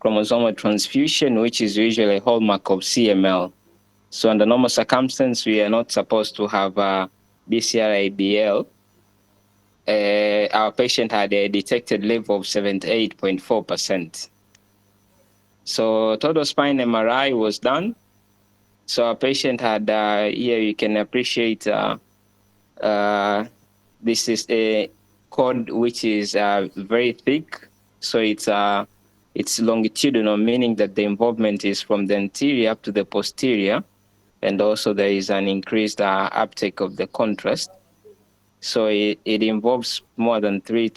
chromosomal transfusion, which is usually a hallmark of CML. So under normal circumstances, we are not supposed to have BCR-ABL. Our patient had a detected level of 78.4%. So total spine MRI was done. So our patient had, here you can appreciate, this is a cord which is very thick. So it's longitudinal, meaning that the involvement is from the anterior up to the posterior. And also there is an increased uptake of the contrast. So it involves more than 3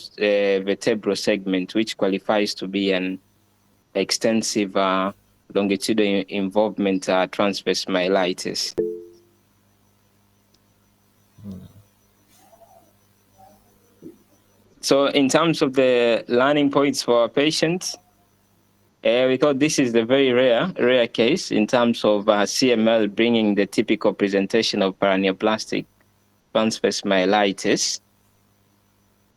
vertebral segments, which qualifies to be an extensive longitudinal involvement transverse myelitis. So in terms of the learning points for our patients, we thought this is a very rare case in terms of CML bringing the typical presentation of paraneoplastic transverse myelitis.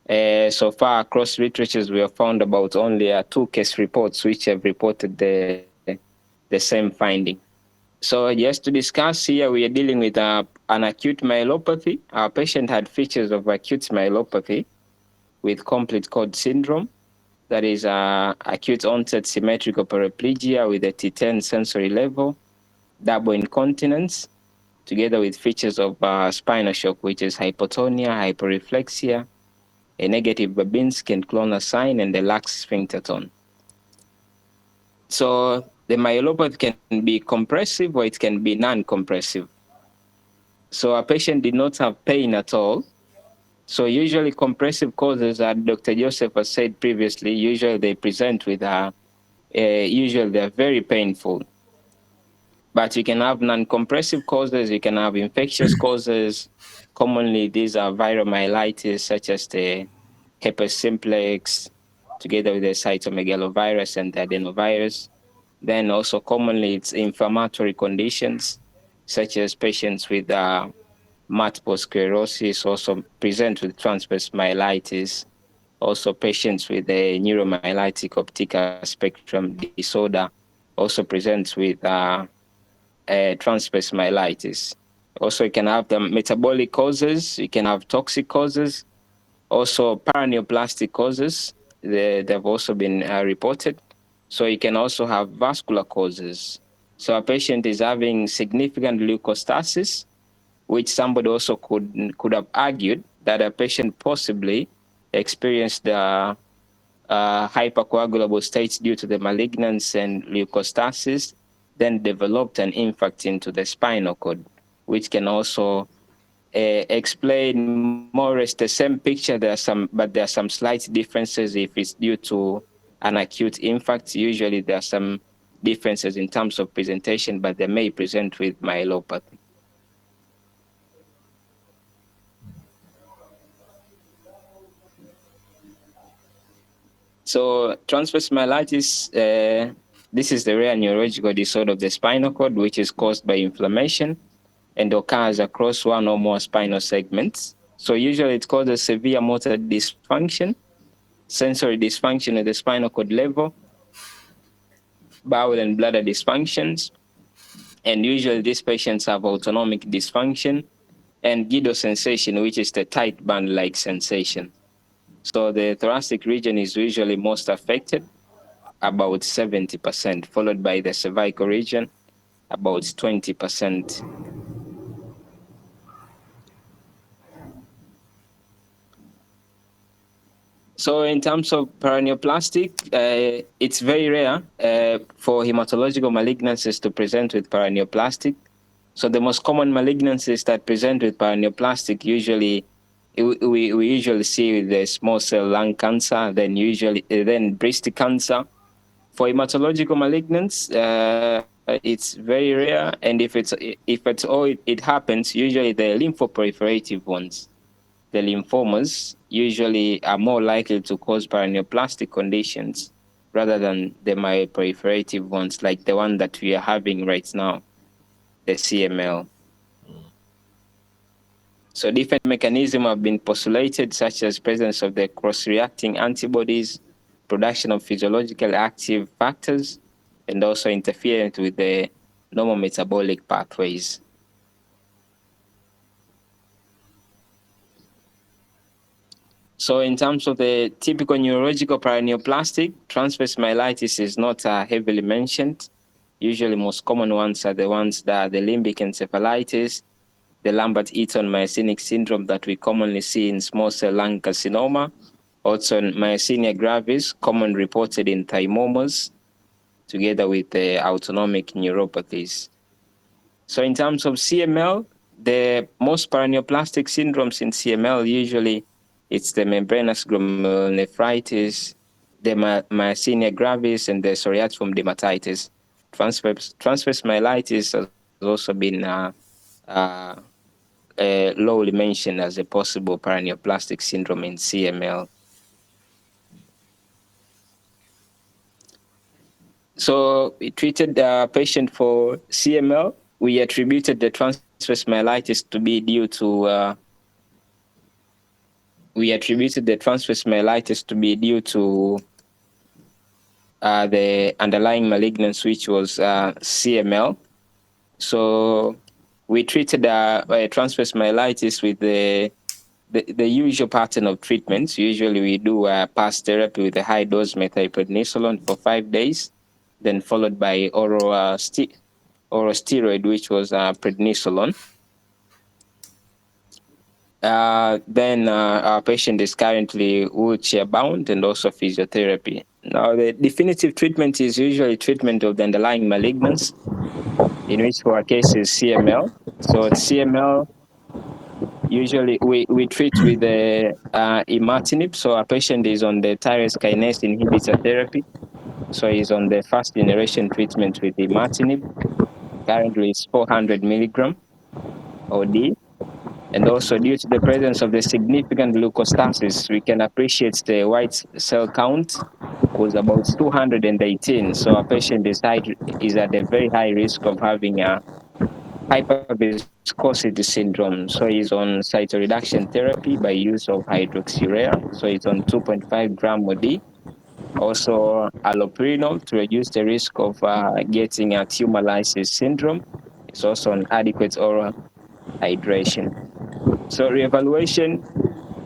So far across literatures, we have found about only 2 case reports which have reported the same finding. So just to discuss here, we are dealing with an acute myelopathy. Our patient had features of acute myelopathy with complete cord syndrome. That is acute onset symmetrical paraplegia with a T10 sensory level, double incontinence, together with features of spinal shock, which is hypotonia, hyperreflexia, a negative Babinski and Klöner sign, and a lax sphincter tone. So the myelopathy can be compressive or it can be non-compressive. So a patient did not have pain at all. So usually compressive causes, as Dr. Joseph has said previously, usually they present with usually they're very painful. But you can have non-compressive causes, you can have infectious causes. Commonly, these are viral myelitis, such as the herpes simplex, together with the cytomegalovirus and the adenovirus. Then also commonly, it's inflammatory conditions, such as patients with multiple sclerosis also present with transverse myelitis. Also, patients with a neuromyelitic optic spectrum disorder also presents with transverse myelitis. Also, you can have the metabolic causes, you can have toxic causes, also paraneoplastic causes, they've also been reported. So you can also have vascular causes. So a patient is having significant leukostasis, which somebody also could have argued that a patient possibly experienced the hypercoagulable states due to the malignance and leukostasis, then developed an infarct into the spinal cord, which can also explain more or less the same picture. There are some slight differences if it's due to an acute infarct. Usually there are some differences in terms of presentation, but they may present with myelopathy. So transverse myelitis, this is the rare neurological disorder of the spinal cord, which is caused by inflammation and occurs across one or more spinal segments. So usually it causes severe motor dysfunction, sensory dysfunction at the spinal cord level, bowel and bladder dysfunctions, and usually these patients have autonomic dysfunction and Guido sensation, which is the tight band-like sensation. So the thoracic region is usually most affected, about 70%, followed by the cervical region, about 20%. So in terms of paraneoplastic, it's very rare for hematological malignancies to present with paraneoplastic. So the most common malignancies that present with paraneoplastic usually, we usually see the small cell lung cancer, then breast cancer. For hematological malignants, it's very rare, and if it's all it happens, usually the lymphoproliferative ones. The lymphomas usually are more likely to cause paraneoplastic conditions rather than the myeloproliferative ones, like the one that we are having right now, the CML. So different mechanisms have been postulated, such as presence of the cross-reacting antibodies, production of physiological active factors, and also interference with the normal metabolic pathways. So in terms of the typical neurological paraneoplastic, transverse myelitis is not heavily mentioned. Usually most common ones are the ones that are the limbic encephalitis, the Lambert-Eaton myasthenic syndrome that we commonly see in small cell lung carcinoma, also myasthenia gravis, common reported in thymomas, together with the autonomic neuropathies. So in terms of CML, the most paraneoplastic syndromes in CML, usually it's the membranous glomerulonephritis, the myasthenia gravis, and the psoriatic dermatitis. Transverse myelitis has also been lowly mentioned as a possible paraneoplastic syndrome in CML. So we treated the patient for CML. We attributed the transverse myelitis to be due to the underlying malignance, which was CML. So we treated transverse myelitis with the usual pattern of treatments. Usually we do PAS therapy with a high dose methylprednisolone for 5 days, then followed by oral steroid, which was prednisolone. Then our patient is currently wheelchair bound and also physiotherapy. Now, the definitive treatment is usually treatment of the underlying malignance, in which for our case is CML. So CML, usually we treat with the imatinib. So our patient is on the tyrose kinase inhibitor therapy. So he's on the first generation treatment with imatinib. Currently it's 400 milligram OD. And also due to the presence of the significant leukostasis, we can appreciate the white cell count was about 218. So our patient is at a very high risk of having a hyperviscosity syndrome. So he's on cytoreduction therapy by use of hydroxyurea. So he's on 2.5 gram OD. Also allopurinol to reduce the risk of getting a tumor lysis syndrome. It's also on adequate oral hydration. So reevaluation,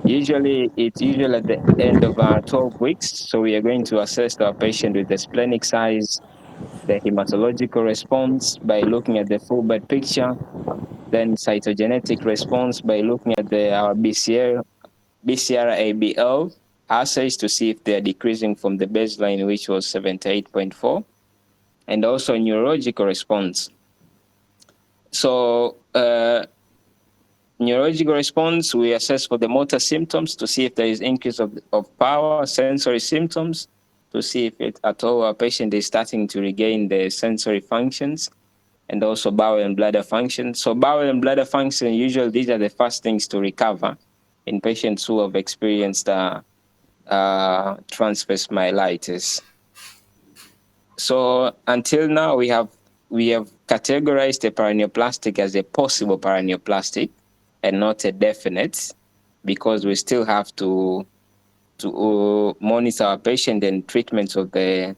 it's usually at the end of 12 weeks. So we are going to assess our patient with the splenic size, the hematological response by looking at the full blood picture, then cytogenetic response by looking at our BCR-ABL assays to see if they're decreasing from the baseline, which was 78.4, and also neurological response. So neurological response, we assess for the motor symptoms to see if there is increase of power, sensory symptoms, to see if at all our patient is starting to regain the sensory functions, and also bowel and bladder function. So bowel and bladder function, usually these are the first things to recover in patients who have experienced transverse myelitis. So until now, we have categorized the paraneoplastic as a possible paraneoplastic and not a definite, because we still have to monitor our patient and treatments of the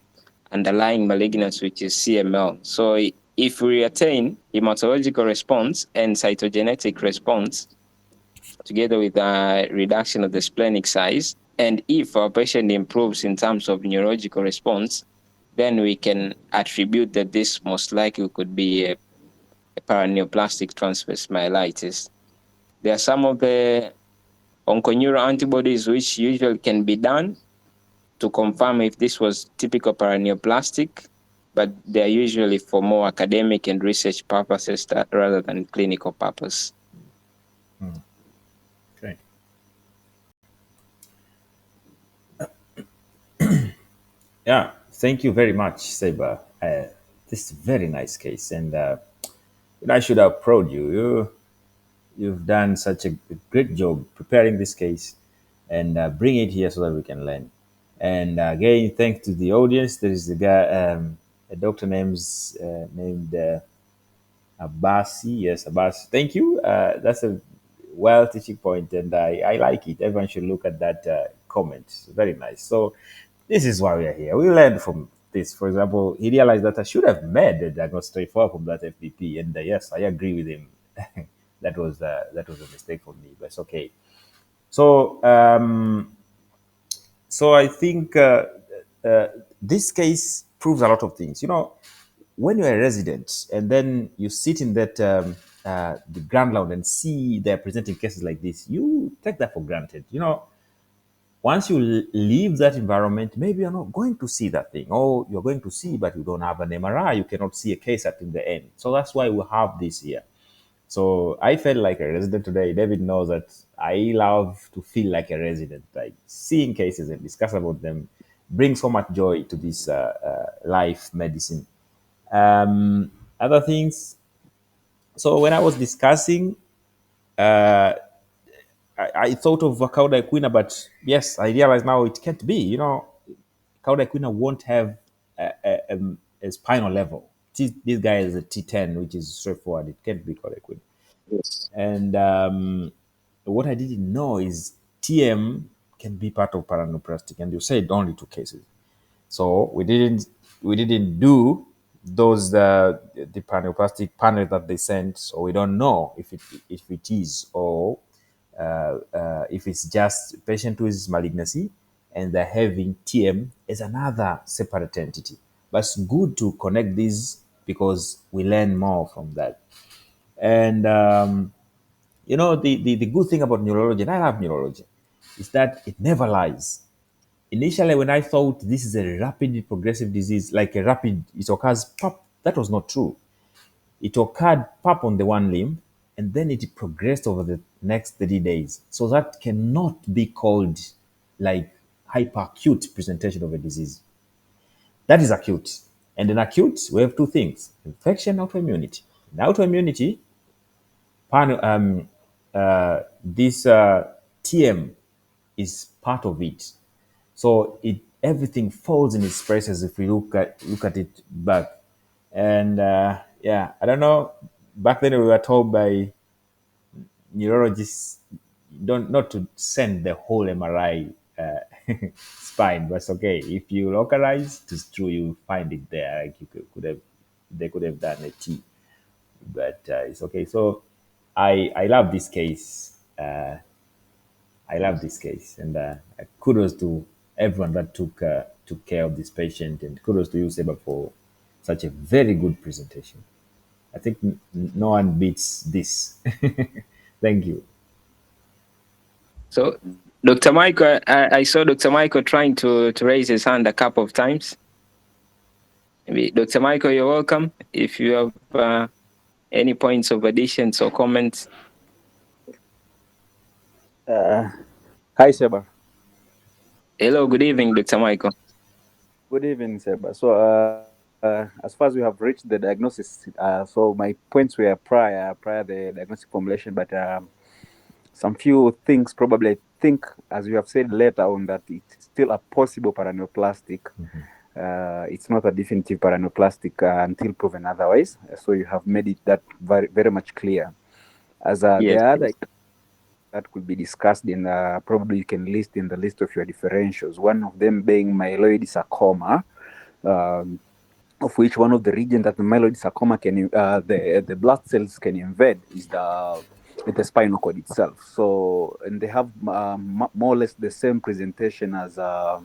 underlying malignancy, which is CML. So if we attain hematological response and cytogenetic response, together with a reduction of the splenic size, and if our patient improves in terms of neurological response, then we can attribute that this most likely could be a paraneoplastic transverse myelitis. There are some of the onconeural antibodies which usually can be done to confirm if this was typical paraneoplastic, but they're usually for more academic and research purposes rather than clinical purpose. Okay. Yeah, thank you very much, Seba. This is a very nice case, and I should applaud you. You've done such a great job preparing this case and bring it here so that we can learn. And again, thanks to the audience. There is a guy, a doctor named Abasi. Yes, Abasi. Thank you. That's a well teaching point, and I like it. Everyone should look at that comment. Very nice. So this is why we are here. We learned from this. For example, he realized that I should have made the diagnosis straightforward from that FPP, and yes, I agree with him. That was a mistake for me, but it's okay. So so I think uh, this case proves a lot of things. You know, when you're a resident and then you sit in that the ground lounge and see they're presenting cases like this, you take that for granted. You know, once you leave that environment, maybe you're not going to see that thing, or you're going to see, but you don't have an MRI. You cannot see a case at the end. So that's why we have this here. So I felt like a resident today. David knows that I love to feel like a resident. Like seeing cases and discuss about them brings so much joy to this life medicine. Other things. So when I was discussing, I thought of Cauda equina, but yes, I realize now it can't be. You know, Cauda equina won't have a spinal level. This guy is a T10, which is straightforward. It can't be Cauda equina. Yes. And what I didn't know is TM can be part of paraneoplastic, and you said only 2 cases. So we didn't do those the paraneoplastic panel that they sent, so we don't know if it is, or if it's just patient with malignancy and they're having TM as another separate entity. But it's good to connect these because we learn more from that. And you know, the good thing about neurology, and I love neurology, is that it never lies. Initially, when I thought this is a rapidly progressive disease, like a rapid, it occurs pop, that was not true. It occurred pop on the one limb, and then it progressed over the next 30 days. So that cannot be called like hyperacute presentation of a disease. That is acute. And in acute, we have 2 things: infection, autoimmunity. In autoimmunity, this TM is part of it. So it everything falls in its places if we look at it back. And yeah, I don't know. Back then we were told by neurologists don't not to send the whole MRI spine, but it's okay. If you localize, it's true. You find it there. Like you could have, they could have done a T, but it's okay. So I love this case. I love this case, and kudos to everyone that took care of this patient, and kudos to you, Seba, for such a very good presentation. I think no one beats this. Thank you. So, Dr. Michael, I saw Dr. Michael trying to raise his hand a couple of times. Maybe Dr. Michael, you're welcome. If you have any points of additions or comments. Hi, Seba. Hello, good evening, Dr. Michael. Good evening, Seba. So, as far as we have reached the diagnosis, so my points were prior the diagnostic formulation, but some few things probably I think, as you have said later on, that it's still a possible paraneoplastic. It's not a definitive paraneoplastic until proven otherwise. So you have made it that very, very much clear. As Yes. the other that could be discussed in probably you can list in the list of your differentials. One of them being myeloid sarcoma, of which one of the regions that the myeloid sarcoma can the blood cells can invade is the spinal cord itself. So, and they have more or less the same presentation as the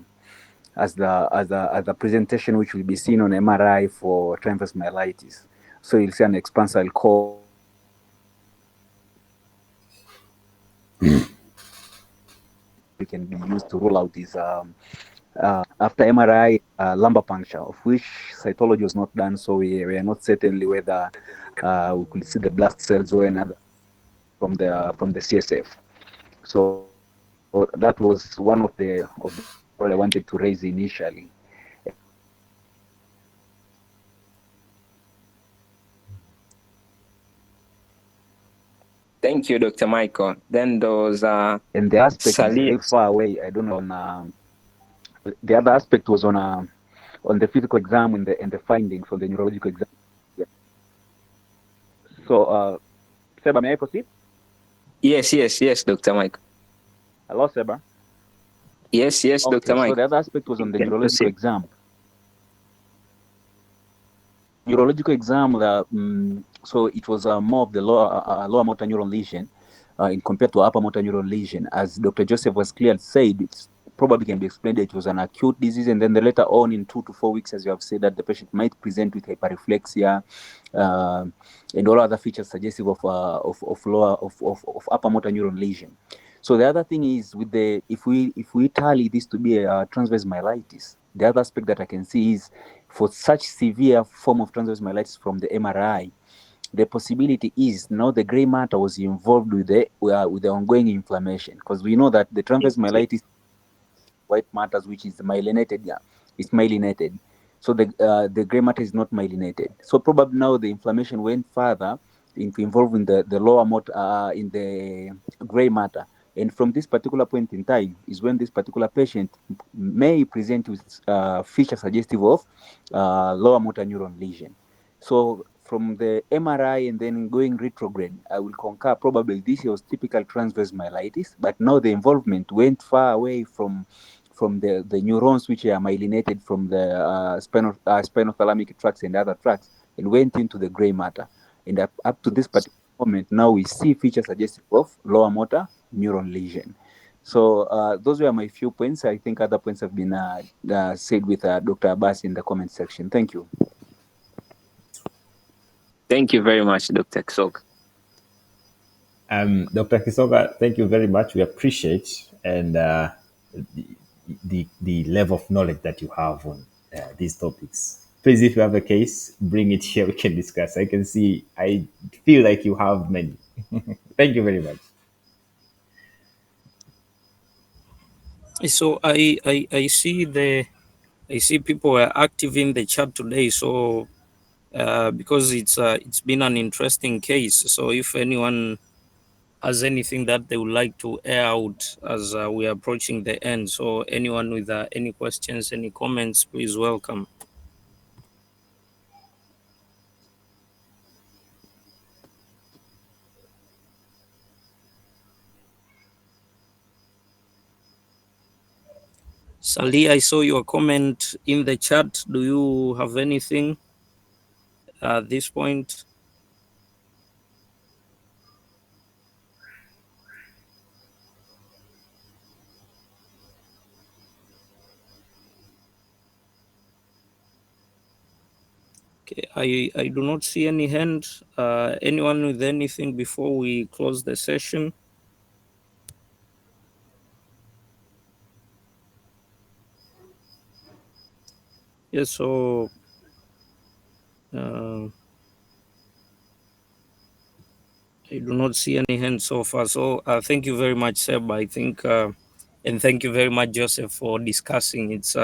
presentation which will be seen on MRI for transverse myelitis. So you'll see an expansile core can be used to rule out these after MRI lumbar puncture, of which cytology was not done, so we are not certainly whether we could see the blast cells or another from the CSF. So that was one of the what I wanted to raise initially. Thank you, Dr. Michael. Then those and the aspect is Salih. very far away. I don't know. The other aspect was on the physical exam and the findings on the neurological exam. Yeah. So, Seba, may I proceed? Yes, Dr. Michael. Hello, Seba. Yes, Dr. Okay, so Mike. the other aspect was You on the can neurological proceed. exam. Neurological exam, so it was more of the lower motor neuron lesion in compared to upper motor neuron lesion. As Dr. Joseph was clearly said, it's probably can be explained that it was an acute disease, and then later on in 2 to 4 weeks, as you have said, that the patient might present with hyperreflexia and all other features suggestive of lower of upper motor neuron lesion. So the other thing is with the if we tally this to be a transverse myelitis, the other aspect that I can see is for such severe form of transverse myelitis from the MRI, the possibility is now the gray matter was involved with the ongoing inflammation, because we know that the transverse myelitis white matters, which is myelinated, is myelinated. So the gray matter is not myelinated. So probably now the inflammation went further into involving the lower motor in the gray matter. And from this particular point in time is when this particular patient may present with feature suggestive of lower motor neuron lesion. So from the MRI and then going retrograde, I will concur probably this was typical transverse myelitis, but now the involvement went far away from the neurons which are myelinated from the spinothalamic tracts and other tracts and went into the gray matter. And up to this particular moment, now we see features suggestive of lower motor neuron lesion. So those were my few points. I think other points have been said with Dr. Abbas in the comment section. Thank you. Thank you very much, Dr. Ksok. Dr. Kisoga, thank you very much. We appreciate and the level of knowledge that you have on these topics. Please, if you have a case, bring it here. We can discuss. I feel like you have many. Thank you very much. So I see people are active in the chat today. So because it's been an interesting case. So if anyone has anything that they would like to air out as we are approaching the end, so anyone with any questions, any comments, please welcome. Sali, I saw your comment in the chat. Do you have anything at this point? Okay, I do not see any hand. Anyone with anything before we close the session? Yes, so I do not see any hands so far. So thank you very much, Seb. I think, and thank you very much, Joseph, for discussing. It's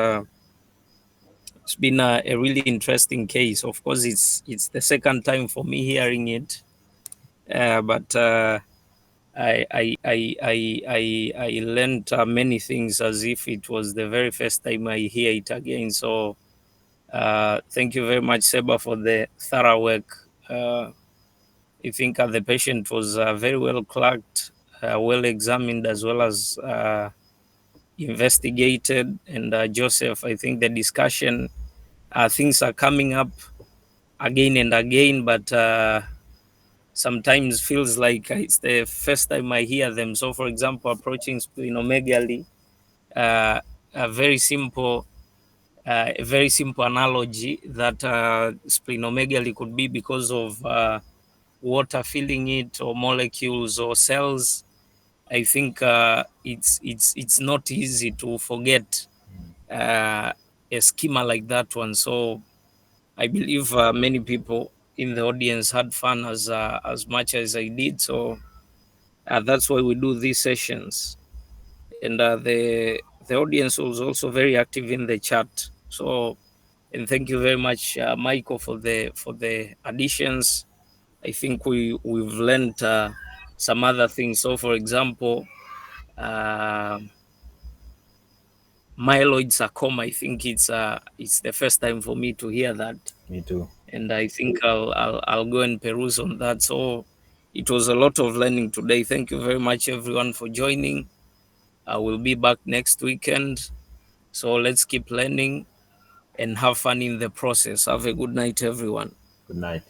been a really interesting case. Of course, it's the second time for me hearing it, but I learned many things as if it was the very first time I hear it again. So thank you very much, Seba, for the thorough work. I think the patient was very well clocked, well examined, as well as investigated. And Joseph, I think the discussion, things are coming up again and again, but sometimes feels like it's the first time I hear them. So, for example, approaching splenomegaly, a very simple analogy that splenomegaly could be because of water filling it or molecules or cells. I think it's not easy to forget a schema like that one. So I believe many people in the audience had fun as much as I did. So that's why we do these sessions. And the audience was also very active in the chat. So, and thank you very much, Michael, for the additions. I think we've learned some other things. So, for example, myeloid sarcoma. I think it's the first time for me to hear that. Me too. And I think I'll go and peruse on that. So it was a lot of learning today. Thank you very much, everyone, for joining. I will be back next weekend. So let's keep learning and have fun in the process. Have a good night, everyone. Good night.